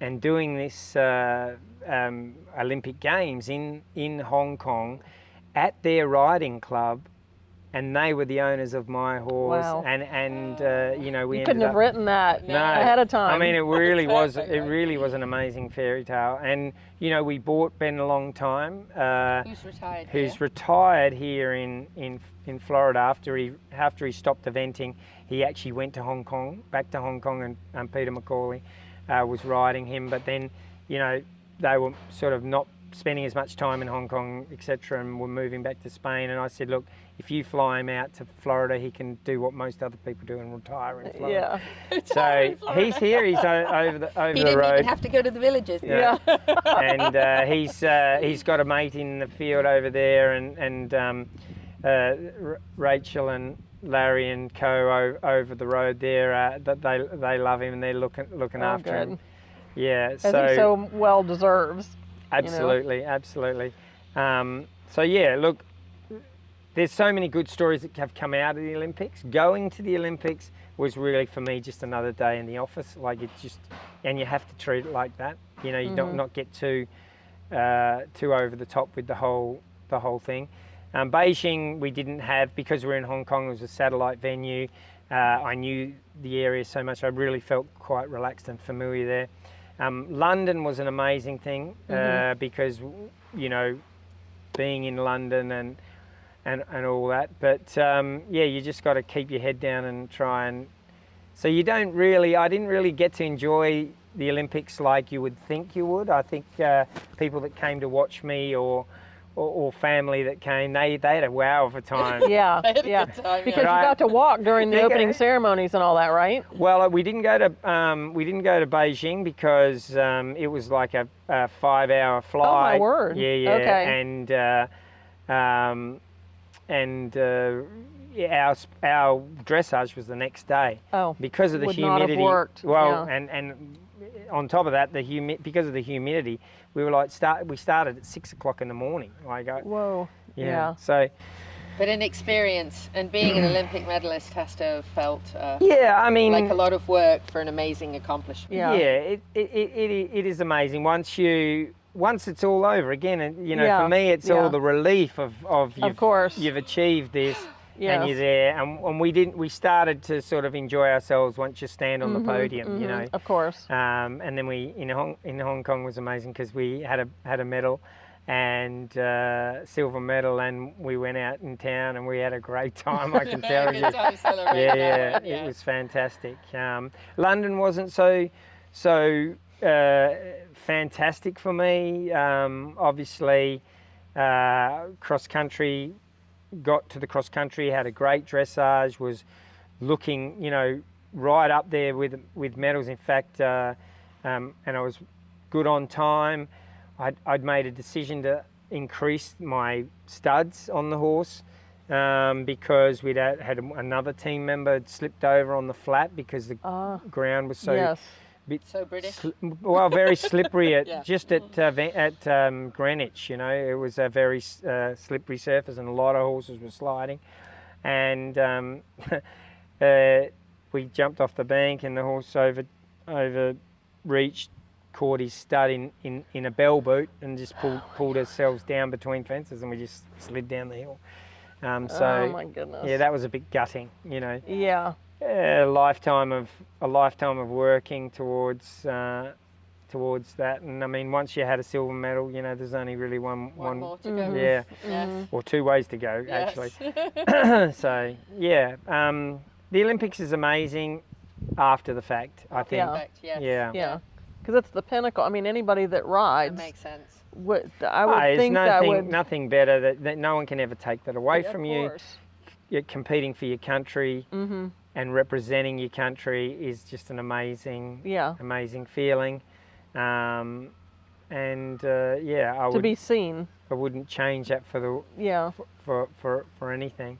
S16: and doing this Olympic Games in Hong Kong, at their riding club, and they were the owners of my horse.
S17: Wow.
S16: And you know, we
S17: You
S16: ended
S17: couldn't have
S16: up,
S17: written that ahead of time.
S16: I mean, it really was. It really was an amazing fairy tale. And you know, we bought Ben a long time.
S3: Who's retired
S16: Who's
S3: here?
S16: retired here in Florida after he stopped eventing. He actually went to Hong Kong, back to Hong Kong, and Peter McCauley was riding him. But then, you know, they were sort of not spending as much time in Hong Kong, etc., and were moving back to Spain. And I said, look, if you fly him out to Florida, he can do what most other people do and retire in Florida.
S17: Yeah.
S16: So he's here. He's over the
S3: He didn't
S16: road.
S3: even have to go to the villages.
S16: Yeah. And he's got a mate in the field over there, and Rachel and Larry and co over the road there. That they love him and they're looking after
S17: good.
S16: him. Yeah.
S17: As he so well deserves.
S16: Absolutely, absolutely. So yeah, look, there's so many good stories that have come out of the Olympics. Going to the Olympics was really, for me, just another day in the office. Like, it just, and you have to treat it like that. You know, you don't not get too over the top with the whole thing. Beijing, we didn't have, because we're in Hong Kong. It was a satellite venue. I knew the area so much. I really felt quite relaxed and familiar there. London was an amazing thing because, you know, being in London and all that. But yeah, you just got to keep your head down and try and. So I didn't really get to enjoy the Olympics like you would think you would. I think people that came to watch me or family that came, they had a wow of a time.
S17: Yeah, yeah. Because you got to walk during the opening ceremonies and all that, right?
S16: Well, we didn't go to Beijing because it was like a 5-hour flight.
S17: Oh my word!
S16: Yeah, yeah.
S17: Okay.
S16: Our dressage was the next day.
S17: Oh,
S16: because of the
S17: would
S16: humidity.
S17: not have worked.
S16: Well,
S17: yeah.
S16: and on top of that, because of the humidity, we were like we started at 6 o'clock in the morning.
S17: Whoa.
S16: Yeah. So.
S3: But an experience, and being an Olympic medalist has to have felt
S16: yeah, I mean,
S3: like a lot of work for an amazing accomplishment.
S16: Yeah, it is amazing once it's all over again. And you know, for me, it's all the relief of you've achieved this. Yes. And you're there, and we started to sort of enjoy ourselves once you stand on the podium, you know.
S17: Of course.
S16: And then in Hong Kong was amazing because we had a medal, and silver medal, and we went out in town and we had a great time. I can tell you. Yeah, it was fantastic. London wasn't so fantastic for me. Obviously, cross country. Got to the cross country, had a great dressage, was looking, you know, right up there with medals. In fact, and I was good on time. I'd made a decision to increase my studs on the horse because we'd had another team member had slipped over on the flat because the ground was so
S3: so British.
S16: Very slippery at Greenwich. You know, it was a very slippery surface, and a lot of horses were sliding. And we jumped off the bank, and the horse overreached, caught his stud in a bell boot, and just pulled ourselves down between fences, and we just slid down the hill.
S17: Oh my goodness.
S16: Yeah, that was a bit gutting. You know.
S17: Yeah.
S16: A lifetime of working towards that, and I mean, once you had a silver medal, you know, there's only really one
S3: more to go.
S16: Yeah, or 2 ways to go actually. So yeah, the Olympics is amazing after the fact. I think.
S17: Yeah, because it's the pinnacle. I mean, anybody that rides.
S3: That makes sense.
S17: I would think
S16: nothing better that no one can ever take that away from you.
S17: Course.
S16: You're competing for your country. And representing your country is just an amazing feeling, and I
S17: to be seen.
S16: I wouldn't change that for anything.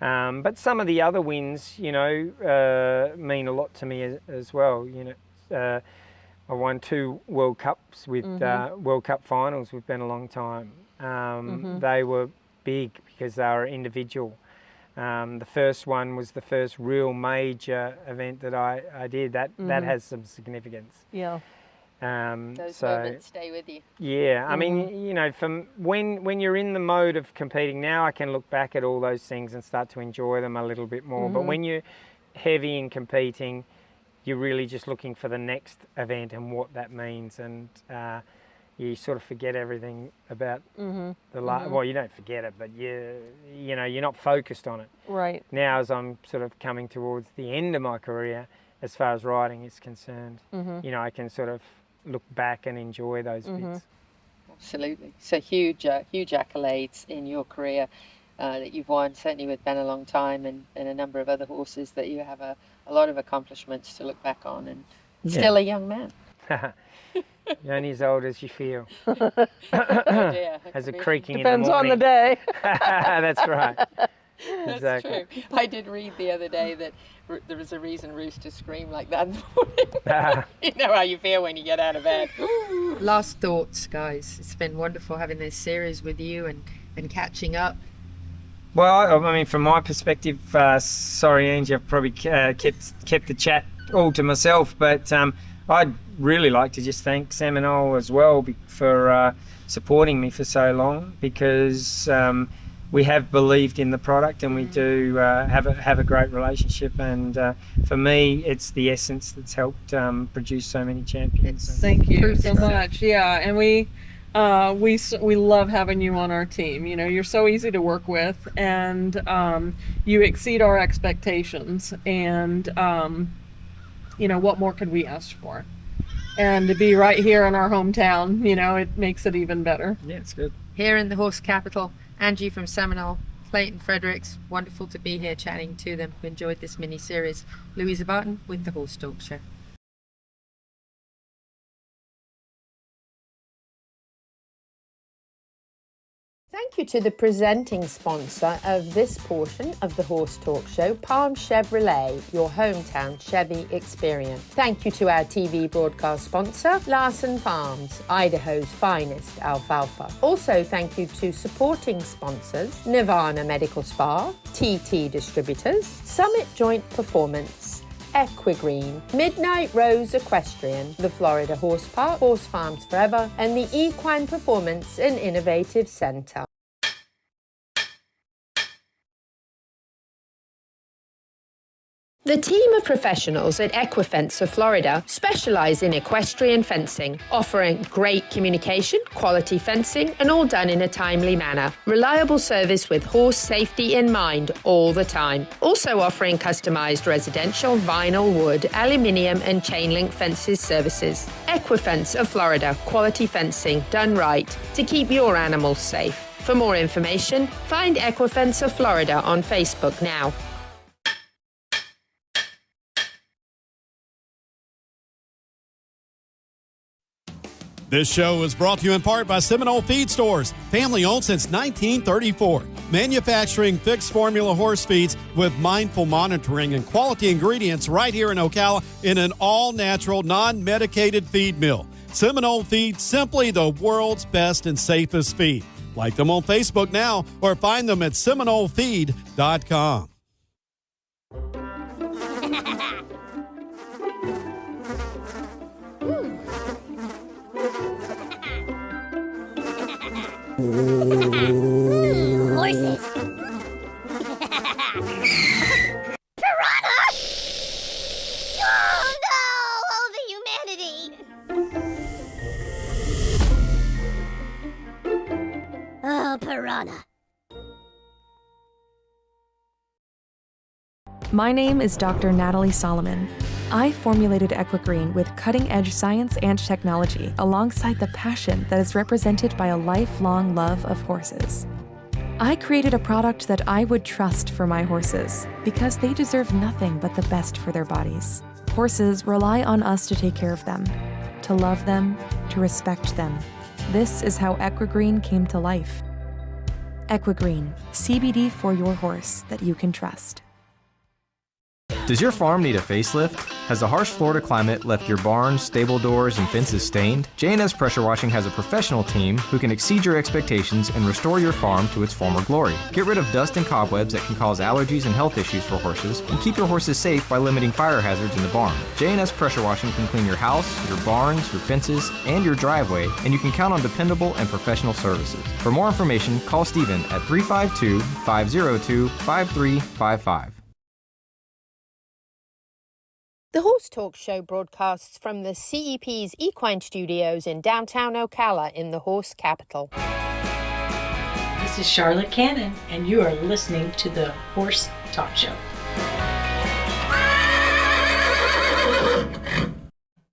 S16: But some of the other wins, you know, mean a lot to me as well. You know, I won 2 World Cups with World Cup finals. We've been a long time. They were big because they were individual. The first one was the first real major event that I did. That has some significance.
S17: Yeah.
S3: Those moments stay with you.
S16: Yeah, I mean, you know, from when you're in the mode of competing now, I can look back at all those things and start to enjoy them a little bit more. But when you're heavy in competing, you're really just looking for the next event and what that means, and you sort of forget everything about the well, you don't forget it, but you know, you're not focused on it.
S17: Right.
S16: Now, as I'm sort of coming towards the end of my career, as far as riding is concerned, you know, I can sort of look back and enjoy those bits.
S3: Absolutely. So huge accolades in your career that you've won, certainly with Ben a long time, and a number of other horses that you have a lot of accomplishments to look back on, and still a young man.
S16: You're only as old as you feel. As a creaking
S17: Depends
S16: in the morning.
S17: on the day.
S16: That's right.
S3: That's
S16: Exactly.
S3: true. I did read the other day that there was a reason roosters scream like that in the morning. You know how you feel when you get out of bed. Last thoughts, guys. It's been wonderful having this series with you and catching up.
S16: Well, I mean, from my perspective, sorry, Angie, I've probably kept the chat all to myself, but I'd really like to just thank Seminole as well for supporting me for so long, because we have believed in the product, and we do have a great relationship, and for me it's the essence that's helped produce so many champions.
S17: Thank you so much. Yeah, and we love having you on our team. You know, you're so easy to work with, and you exceed our expectations, and you know, what more could we ask for? And to be right here in our hometown, you know, it makes it even better.
S16: Yeah, it's good.
S3: Here in the horse capital, Angie from Seminole, Clayton Fredericks, wonderful to be here chatting to them. We enjoyed this mini-series. Louisa Barton with the Horse Talk Show. Thank you to the presenting sponsor of this portion of the Horse Talk Show, Palm Chevrolet, your hometown Chevy experience. Thank you to our TV broadcast sponsor, Larson Farms, Idaho's finest alfalfa. Also, thank you to supporting sponsors, Nirvana Medical Spa, TT Distributors, Summit Joint Performance, Equigreen, Midnight Rose Equestrian, the Florida Horse Park, Horse Farms Forever, and the Equine Performance and Innovative Center. The team of professionals at Equifence of Florida specialize in equestrian fencing, offering great communication, quality fencing, and all done in a timely manner. Reliable service with horse safety in mind all the time. Also offering customized residential, vinyl, wood, aluminium, and chain link fences services. Equifence of Florida, quality fencing done right to keep your animals safe. For more information, find Equifence of Florida on Facebook now.
S11: This show is brought to you in part by Seminole Feed Stores, family owned since 1934. Manufacturing fixed formula horse feeds with mindful monitoring and quality ingredients right here in Ocala in an all-natural, non-medicated feed mill. Seminole Feed, simply the world's best and safest feed. Like them on Facebook now or find them at SeminoleFeed.com.
S12: Horses. Piranha! Oh no! Oh, the humanity! Oh, piranha.
S18: My name is Dr. Natalie Solomon. I formulated Equigreen with cutting-edge science and technology alongside the passion that is represented by a lifelong love of horses. I created a product that I would trust for my horses because they deserve nothing but the best for their bodies. Horses rely on us to take care of them, to love them, to respect them. This is how Equigreen came to life. Equigreen, CBD for your horse that you can trust.
S19: Does your farm need a facelift? Has the harsh Florida climate left your barns, stable doors, and fences stained? J&S Pressure Washing has a professional team who can exceed your expectations and restore your farm to its former glory. Get rid of dust and cobwebs that can cause allergies and health issues for horses, and keep your horses safe by limiting fire hazards in the barn. J&S Pressure Washing can clean your house, your barns, your fences, and your driveway, and you can count on dependable and professional services. For more information, call Stephen at 352-502-5355.
S15: The Horse Talk Show broadcasts from the CEP's Equine Studios in downtown Ocala in the horse capital.
S20: This is Charlotte Cannon, and you are listening to the Horse Talk Show.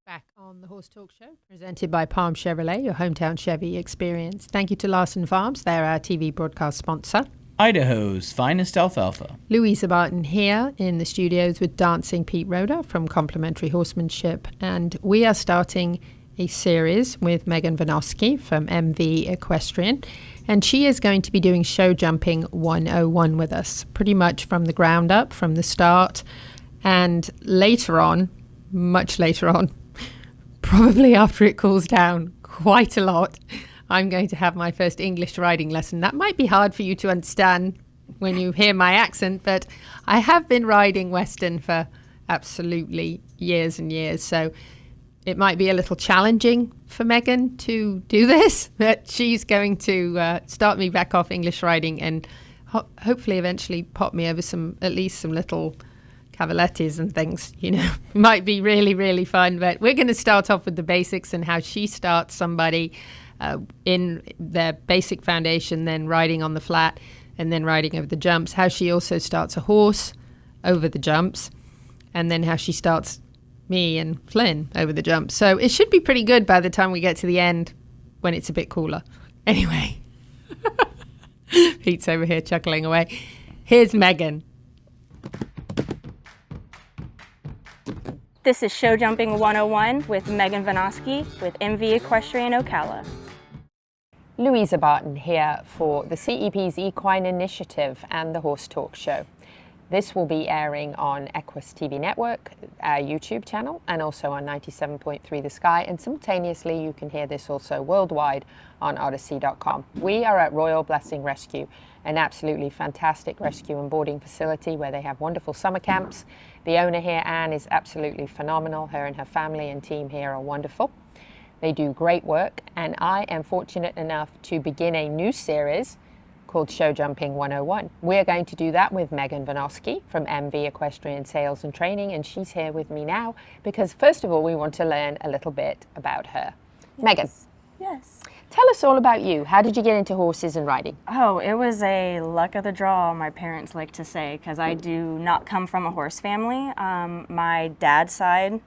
S15: Back on the Horse Talk Show, presented by Palm Chevrolet, your hometown Chevy experience. Thank you to Larson Farms, they're our TV broadcast sponsor.
S4: Idaho's finest alfalfa.
S15: Louisa Barton here in the studios with Dancing Pete Roda from Complimentary Horsemanship, and we are starting a series with Megan Vanosky from MV Equestrian, and she is going to be doing show jumping 101 with us, pretty much from the ground up, from the start, and later on, much later on, probably after it cools down quite a lot, I'm going to have my first English riding lesson. That might be hard for you to understand when you hear my accent, but I have been riding Western for absolutely years and years, so it might be a little challenging for Megan to do this, but she's going to start me back off English riding and hopefully eventually pop me over at least some little cavalettis and things, you know. Might be really, really fun, but we're going to start off with the basics and how she starts somebody in their basic foundation, then riding on the flat, and then riding over the jumps, how she also starts a horse over the jumps, and then how she starts me and Flynn over the jumps. So it should be pretty good by the time we get to the end when it's a bit cooler. Anyway, Pete's over here chuckling away. Here's Megan.
S21: This is Show Jumping 101 with Megan Vanosky with MV Equestrian Ocala.
S15: Louisa Barton here for the CEP's Equine Initiative and the Horse Talk Show. This will be airing on Equus TV Network, our YouTube channel, and also on 97.3 The Sky, and simultaneously you can hear this also worldwide on Odyssey.com. We are at Royal Blessing Rescue, an absolutely fantastic rescue and boarding facility where they have wonderful summer camps. The owner here, Anne, is absolutely phenomenal. Her and her family and team here are wonderful. They do great work, and I am fortunate enough to begin a new series called Show Jumping 101. We're going to do that with Megan Vanosky from MV Equestrian Sales and Training, and she's here with me now because first of all we want to learn a little bit about her. Yes. Megan.
S21: Yes.
S15: Tell us all about you. How did you get into horses and riding?
S21: Oh, it was a luck of the draw, my parents like to say, because I do not come from a horse family. My dad's side,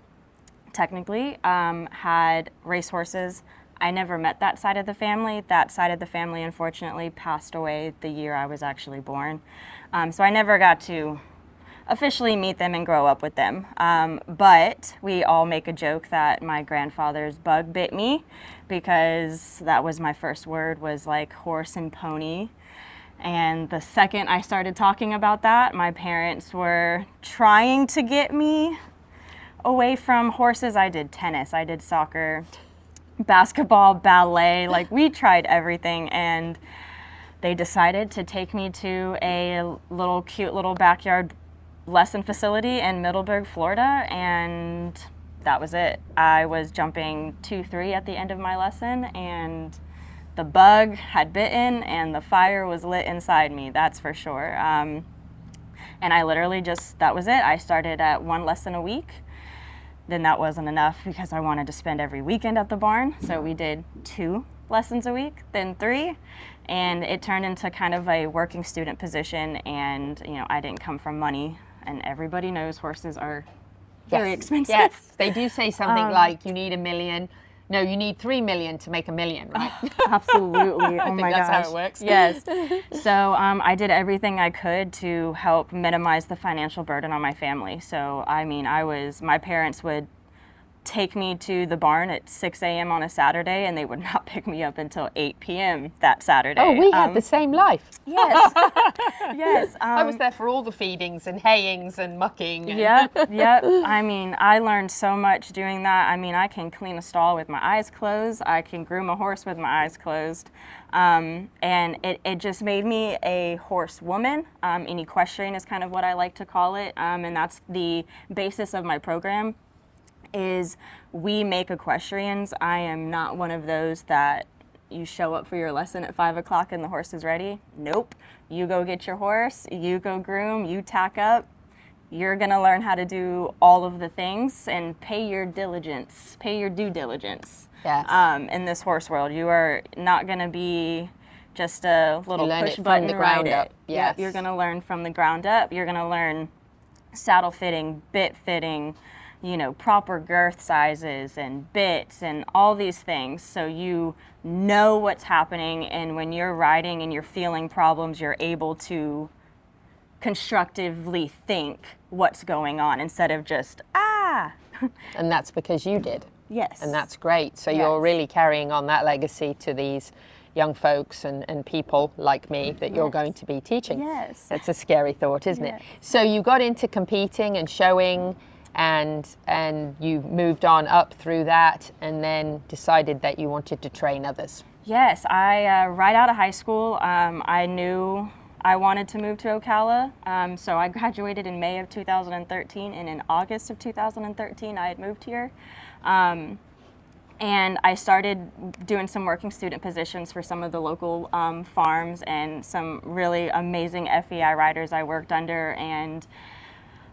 S21: technically, had racehorses. I never met that side of the family. That side of the family, unfortunately, passed away the year I was actually born. So I never got to officially meet them and grow up with them. But we all make a joke that my grandfather's bug bit me because that was my first word, was like horse and pony. And the second I started talking about that, my parents were trying to get me away from horses. I did tennis, I did soccer, basketball, ballet, like we tried everything, and they decided to take me to a little cute little backyard lesson facility in Middleburg, Florida, and that was it. I was jumping 2-3 at the end of my lesson, and the bug had bitten and the fire was lit inside me, that's for sure. And I literally that was it. I started at 1 lesson a week. Then that wasn't enough because I wanted to spend every weekend at the barn. So we did 2 lessons a week, then 3. And it turned into kind of a working student position. And, you know, I didn't come from money. And everybody knows horses are very expensive.
S15: Yes, they do say something like you need $1 million. No, you need 3 million to make $1 million, right?
S21: Absolutely.
S15: I think that's how it works.
S21: Yes. So I did everything I could to help minimize the financial burden on my family. So, I mean, my parents would take me to the barn at 6 a.m. on a Saturday, and they would not pick me up until 8 p.m. that Saturday.
S3: Oh, we had the same life.
S21: Yes. Yes.
S3: I was there for all the feedings and hayings and mucking.
S21: Yep. I mean, I learned so much doing that. I mean, I can clean a stall with my eyes closed. I can groom a horse with my eyes closed. And it just made me a horse woman. And equestrian is kind of what I like to call it. And that's the basis of my program. Is we make equestrians. I am not one of those that you show up for your lesson at 5 o'clock and the horse is ready. Nope. You go get your horse, you go groom, you tack up. You're gonna learn how to do all of the things and pay your due diligence.
S3: Yes.
S21: In this horse world, you are not gonna be just a little push
S3: from
S21: button
S3: the ground
S21: rider.
S3: up. Yes.
S21: Yep, you're gonna learn from the ground up. You're gonna learn saddle fitting, bit fitting, proper girth sizes and bits and all these things, so you know what's happening, and when you're riding and you're feeling problems, you're able to constructively think what's going on instead of just,
S3: And that's because you did.
S21: Yes.
S3: And that's great. So you're really carrying on that legacy to these young folks and people like me that you're going to be teaching.
S21: Yes.
S3: It's a scary thought, isn't it? So you got into competing and showing, and you moved on up through that, and then decided that you wanted to train others.
S21: Yes, I right out of high school, I knew I wanted to move to Ocala. So I graduated in May of 2013, and in August of 2013 I had moved here. And I started doing some working student positions for some of the local farms and some really amazing FEI riders I worked under, and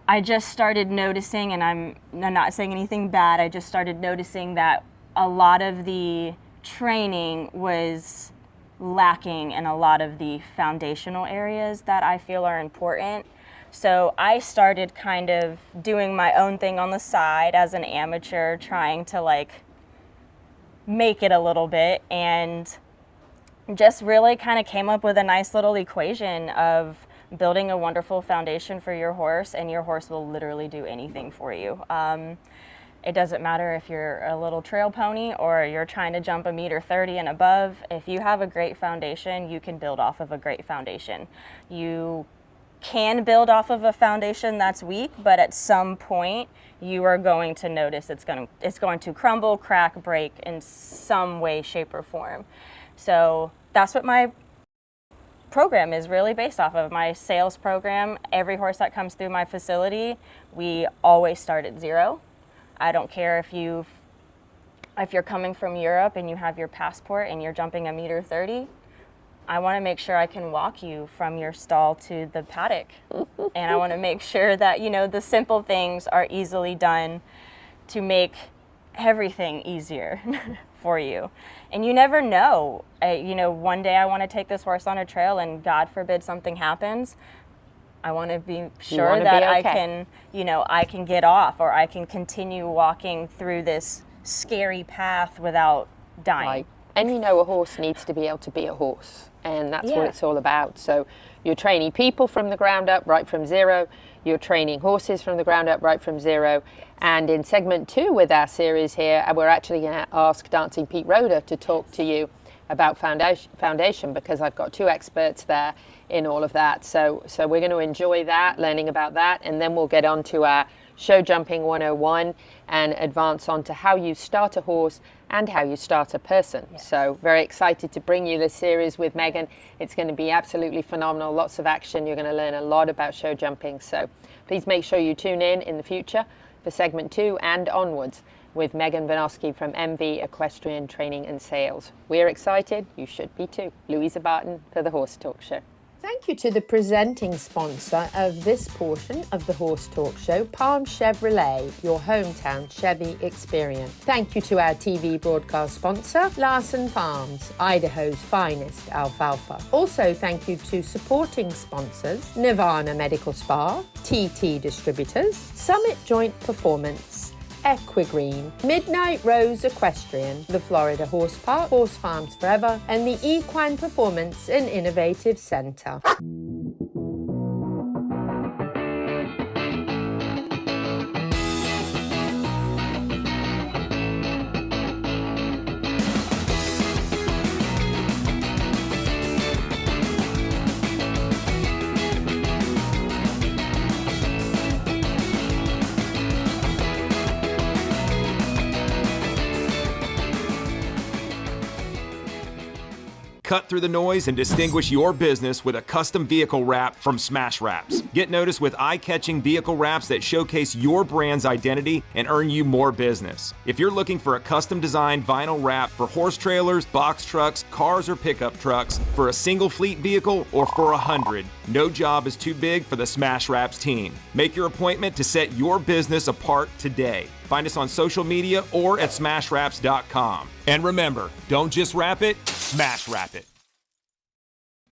S21: I just started noticing, and I'm not saying anything bad, I just started noticing that a lot of the training was lacking in a lot of the foundational areas that I feel are important. So I started kind of doing my own thing on the side as an amateur, trying to make it a little bit, and just really kind of came up with a nice little equation of building a wonderful foundation for your horse, and your horse will literally do anything for you. It doesn't matter if you're a little trail pony or you're trying to jump 1.30 meters and above. If you have a great foundation, you can build off of a great foundation. You can build off of a foundation that's weak, but at some point you are going to notice it's going to crumble, crack, break in some way, shape, or form. So that's what my program is really based off of. My sales program, every horse that comes through my facility, we always start at zero. I don't care if you're coming from Europe and you have your passport and you're jumping 1.30 meters. I want to make sure I can walk you from your stall to the paddock. And I want to make sure that, the simple things are easily done to make everything easier for you. And you never know. One day I want to take this horse on a trail and God forbid something happens. I want to be sure that I can get off, or I can continue walking through this scary path without dying.
S3: Right. And a horse needs to be able to be a horse, and that's what it's all about. So you're training people from the ground up, right from zero. You're training horses from the ground up, right from zero. And in segment 2 with our series here, we're actually going to ask Dancing Pete Roeder to talk to you about foundation, because I've got 2 experts there in all of that. So we're going to enjoy that, learning about that, and then we'll get on to our Show Jumping 101 and advance on to how you start a horse and how you start a person. Yes. So very excited to bring you this series with Megan. It's going to be absolutely phenomenal, lots of action. You're going to learn a lot about show jumping. So please make sure you tune in the future for segment 2 and onwards with Megan Vinosky from MV Equestrian Training and Sales. We're excited, you should be too. Louisa Barton for the Horse Talk Show. Thank you to the presenting sponsor of this portion of the Horse Talk Show, Palm Chevrolet, your hometown Chevy experience. Thank you to our TV broadcast sponsor, Larson Farms, Idaho's finest alfalfa. Also, thank you to supporting sponsors, Nirvana Medical Spa, TT Distributors, Summit Joint Performance, Equigreen, Midnight Rose Equestrian, the Florida Horse Park, Horse Farms Forever, and the Equine Performance and Innovative Center.
S7: Cut through the noise and distinguish your business with a custom vehicle wrap from Smash Wraps. Get noticed with eye-catching vehicle wraps that showcase your brand's identity and earn you more business. If you're looking for a custom designed vinyl wrap for horse trailers, box trucks, cars, or pickup trucks, for a single fleet vehicle, or for 100, no job is too big for the Smash Wraps team. Make your appointment to set your business apart today. Find us on social media or at smashwraps.com. And remember, don't just wrap it, smash wrap it.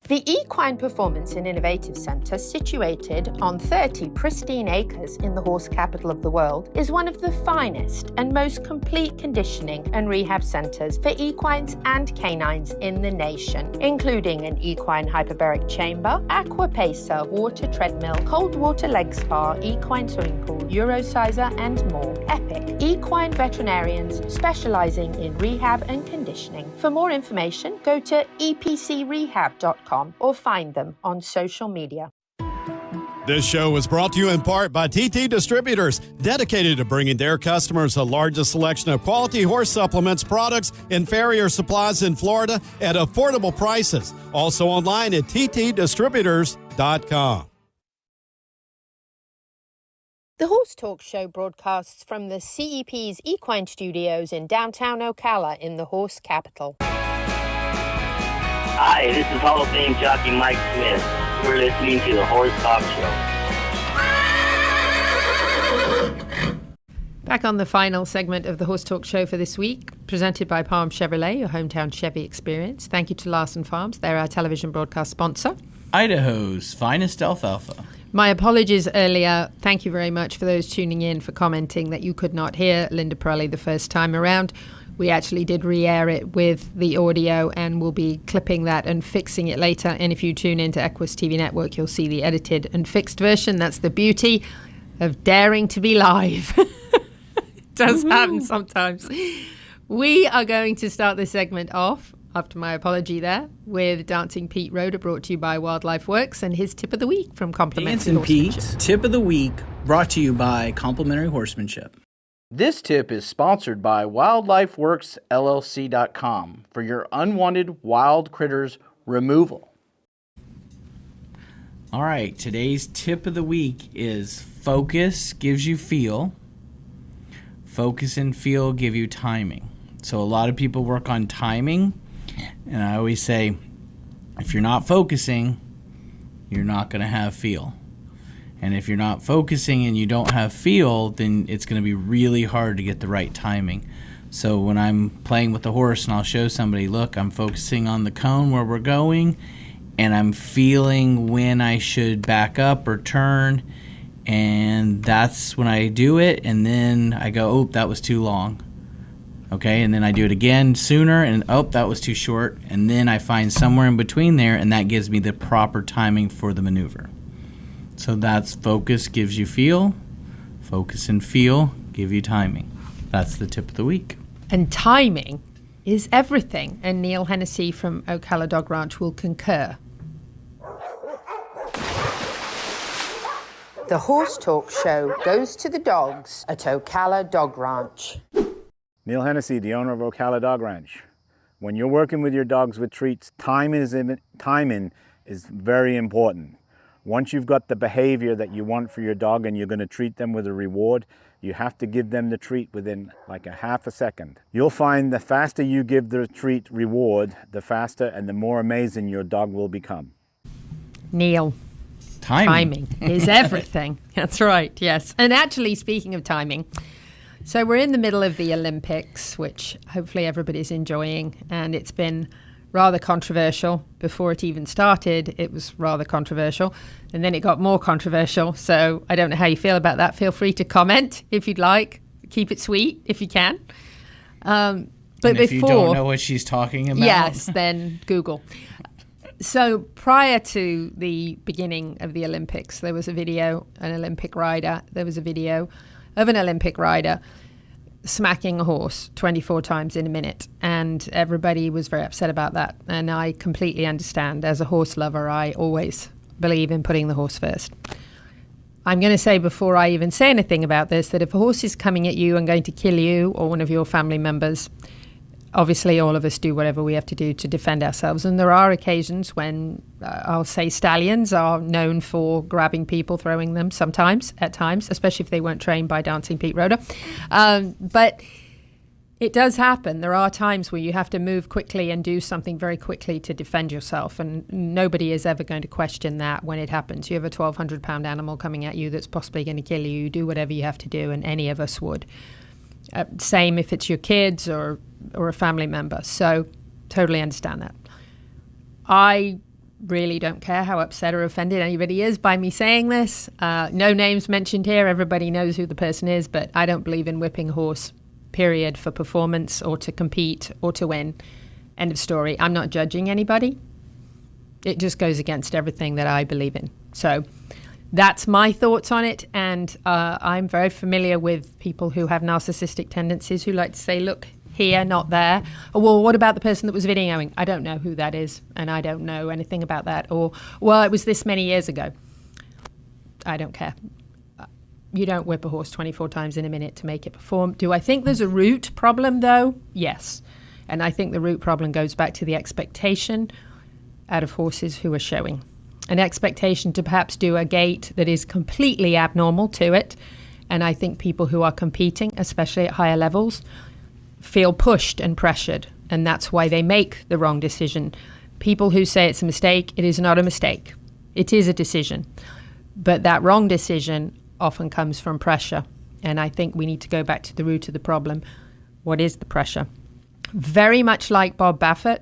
S15: The Equine Performance and Innovative Centre, situated on 30 pristine acres in the horse capital of the world, is one of the finest and most complete conditioning and rehab centres for equines and canines in the nation, including an equine hyperbaric chamber, aqua pacer, water treadmill, cold water leg spa, equine swimming pool, Eurosizer, and more. Epic equine veterinarians specialising in rehab and conditioning. For more information, go to epcrehab.com or find them on social media.
S11: This show was brought to you in part by TT Distributors, dedicated to bringing their customers the largest selection of quality horse supplements, products, and farrier supplies in Florida at affordable prices. Also online at ttdistributors.com.
S15: The Horse Talk Show broadcasts from the CEP's Equine Studios in downtown Ocala in the horse capital.
S6: Hi, this is Hall of Fame jockey Mike Smith. We're listening to the Horse Talk Show.
S3: Back on the final segment of the Horse Talk Show for this week, presented by Palm Chevrolet, your hometown Chevy experience. Thank you to Larson Farms. They're our television broadcast sponsor.
S4: Idaho's finest alfalfa.
S3: My apologies earlier. Thank you very much for those tuning in for commenting that you could not hear Linda Pirelli the first time around. We actually did re-air it with the audio, and we'll be clipping that and fixing it later. And if you tune into Equus TV Network, you'll see the edited and fixed version. That's the beauty of daring to be live. It does happen sometimes. We are going to start this segment off, after my apology there, with Dancing Pete Roeder, brought to you by Wildlife Works, and his tip of the week from Complimentary
S22: Dancing Pete,
S3: Horsemanship.
S22: tip of the week, brought to you by Complimentary Horsemanship.
S4: This tip is sponsored by WildlifeWorksLLC.com for your unwanted wild critters removal.
S22: All right, today's tip of the week is focus gives you feel. Focus and feel give you timing. So a lot of people work on timing, and I always say, if you're not focusing, you're not going to have feel. And if you're not focusing and you don't have feel, then it's going to be really hard to get the right timing. So when I'm playing with the horse and I'll show somebody, look, I'm focusing on the cone where we're going, and I'm feeling when I should back up or turn, and that's when I do it, and then I go, oh, that was too long. Okay, and then I do it again sooner, and oh, that was too short, and then I find somewhere in between there, and that gives me the proper timing for the maneuver. So that's focus gives you feel, focus and feel give you timing. That's the tip of the week.
S3: And timing is everything, and Neil Hennessy from Ocala Dog Ranch will concur.
S15: The Horse Talk Show goes to the dogs at Ocala Dog Ranch.
S23: Neil Hennessy, the owner of Ocala Dog Ranch. When you're working with your dogs with treats, timing is very important. Once you've got the behavior that you want for your dog and you're going to treat them with a reward, you have to give them the treat within like a half a second. You'll find the faster you give the treat reward, the faster and the more amazing your dog will become.
S3: Neil. Timing is everything. That's right, yes. And actually, speaking of timing, so we're in the middle of the Olympics, which hopefully everybody's enjoying, and it's been rather controversial. Before it even started, it was rather controversial, and then it got more controversial. So I don't know how you feel about that. Feel free to comment if you'd like. Keep it sweet if you can. But
S22: and if
S3: before,
S22: you don't know what she's talking about,
S3: yes, then Google. So prior to the beginning of the Olympics, there was a video, there was a video of an Olympic rider smacking a horse 24 times in a minute, and everybody was very upset about that. And I completely understand. As a horse lover, I always believe in putting the horse first. I'm going to say before I even say anything about this that if a horse is coming at you and going to kill you or one of your family members, obviously all of us do whatever we have to do to defend ourselves. And there are occasions when, I'll say, stallions are known for grabbing people, throwing them at times, especially if they weren't trained by Dancing Pete Roeder. But it does happen. There are times where you have to move quickly and do something very quickly to defend yourself. And nobody is ever going to question that when it happens. You have a 1,200-pound animal coming at you that's possibly going to kill you. You do whatever you have to do, and any of us would. Same if it's your kids or a family member. So totally understand that. I really don't care how upset or offended anybody is by me saying this. No names mentioned here. Everybody knows who the person is, but I don't believe in whipping a horse, period, for performance or to compete or to win. End of story. I'm not judging anybody. It just goes against everything that I believe in. So that's my thoughts on it. And I'm very familiar with people who have narcissistic tendencies who like to say, look, here, not there. Or, well, what about the person that was videoing? I don't know who that is, and I don't know anything about that. Or, well, it was this many years ago. I don't care. You don't whip a horse 24 times in a minute to make it perform. Do I think there's a root problem, though? Yes. And I think the root problem goes back to the expectation out of horses who are showing. An expectation to perhaps do a gait that is completely abnormal to it. And I think people who are competing, especially at higher levels, feel pushed and pressured. And that's why they make the wrong decision. People who say it's a mistake, it is not a mistake. It is a decision. But that wrong decision often comes from pressure. And I think we need to go back to the root of the problem. What is the pressure? Very much like Bob Baffert,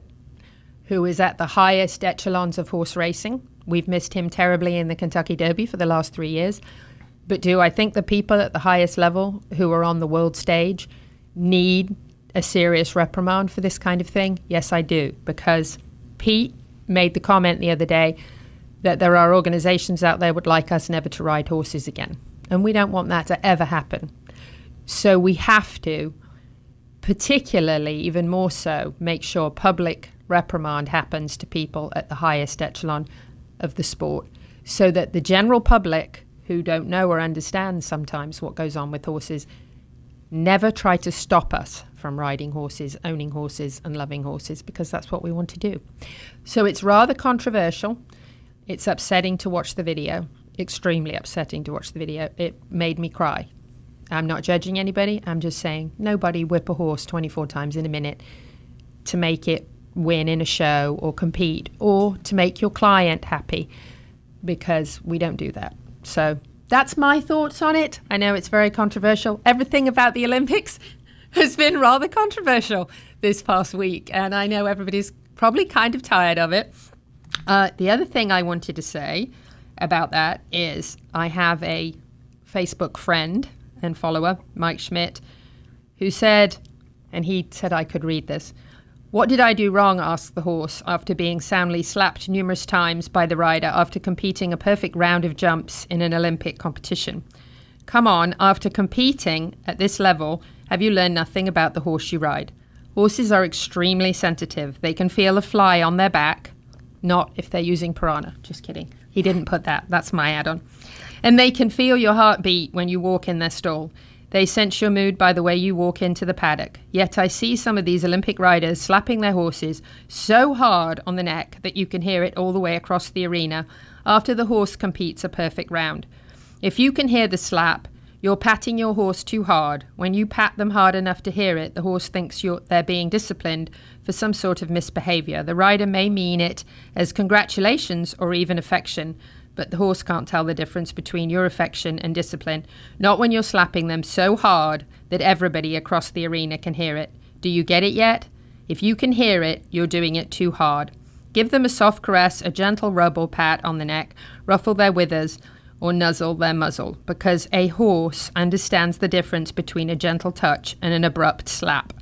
S3: who is at the highest echelons of horse racing. We've missed him terribly in the Kentucky Derby for the last 3 years. But do I think the people at the highest level who are on the world stage need a serious reprimand for this kind of thing? Yes, I do. Because Pete made the comment the other day that there are organizations out there would like us never to ride horses again. And we don't want that to ever happen. So we have to, particularly, even more so, make sure public reprimand happens to people at the highest echelon of the sport, so that the general public who don't know or understand sometimes what goes on with horses never try to stop us from riding horses, owning horses, and loving horses, because that's what we want to do. So it's rather controversial. It's upsetting to watch the video, extremely upsetting to watch the video. It made me cry. I'm not judging anybody. I'm just saying nobody whip a horse 24 times in a minute to make it win in a show or compete or to make your client happy, because we don't do that. So that's my thoughts on it. I know it's very controversial. Everything about the Olympics has been rather controversial this past week, and I know everybody's probably kind of tired of it. The other thing I wanted to say about that is I have a Facebook friend and follower, Mike Schmidt, who said, and he said I could read this, "What did I do wrong?" asked the horse after being soundly slapped numerous times by the rider after competing a perfect round of jumps in an Olympic competition. Come on, after competing at this level, have you learned nothing about the horse you ride? Horses are extremely sensitive. They can feel a fly on their back. Not if they're using Piranha. Just kidding. He didn't put that. That's my add-on. And they can feel your heartbeat when you walk in their stall. They sense your mood by the way you walk into the paddock. Yet I see some of these Olympic riders slapping their horses so hard on the neck that you can hear it all the way across the arena after the horse competes a perfect round. If you can hear the slap, you're patting your horse too hard. When you pat them hard enough to hear it, the horse thinks they're being disciplined for some sort of misbehavior. The rider may mean it as congratulations or even affection, but the horse can't tell the difference between your affection and discipline, not when you're slapping them so hard that everybody across the arena can hear it. Do you get it yet? If you can hear it, you're doing it too hard. Give them a soft caress, a gentle rub or pat on the neck, ruffle their withers, or nuzzle their muzzle, because a horse understands the difference between a gentle touch and an abrupt slap.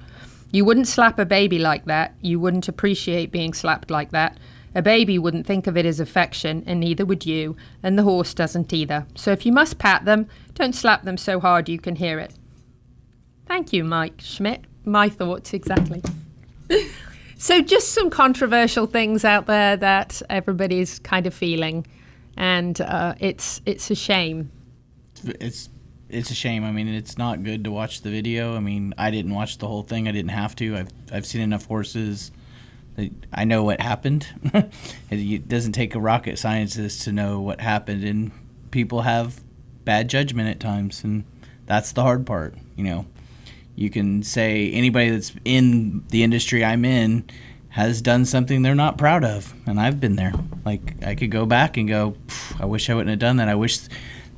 S3: You wouldn't slap a baby like that. You wouldn't appreciate being slapped like that. A baby wouldn't think of it as affection, and neither would you, and the horse doesn't either. So if you must pat them, don't slap them so hard you can hear it. Thank you, Mike Schmidt. My thoughts, exactly. So just some controversial things out there that everybody's kind of feeling, and it's a shame.
S22: It's it's a shame. I mean, it's not good to watch the video. I mean, I didn't watch the whole thing. I didn't have to. I've seen enough horses that I know what happened. It doesn't take a rocket scientist to know what happened, and people have bad judgment at times, and that's the hard part. You know, you can say anybody that's in the industry I'm in has done something they're not proud of, and I've been there. Like, I could go back and go, I wish I wouldn't have done that. I wish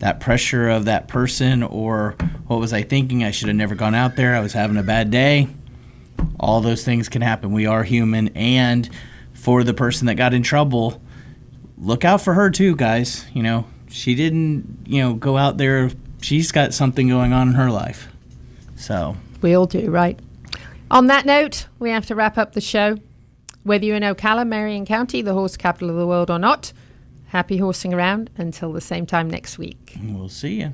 S22: that pressure of that person, or what was I thinking? I should have never gone out there. I was having a bad day. All those things can happen. We are human. And for the person that got in trouble, look out for her too, guys. You know, she didn't, go out there. She's got something going on in her life. So
S15: we all do, right? On that note, we have to wrap up the show. Whether you're in Ocala, Marion County, the horse capital of the world, or not, happy horsing around until the same time next week.
S22: We'll see you.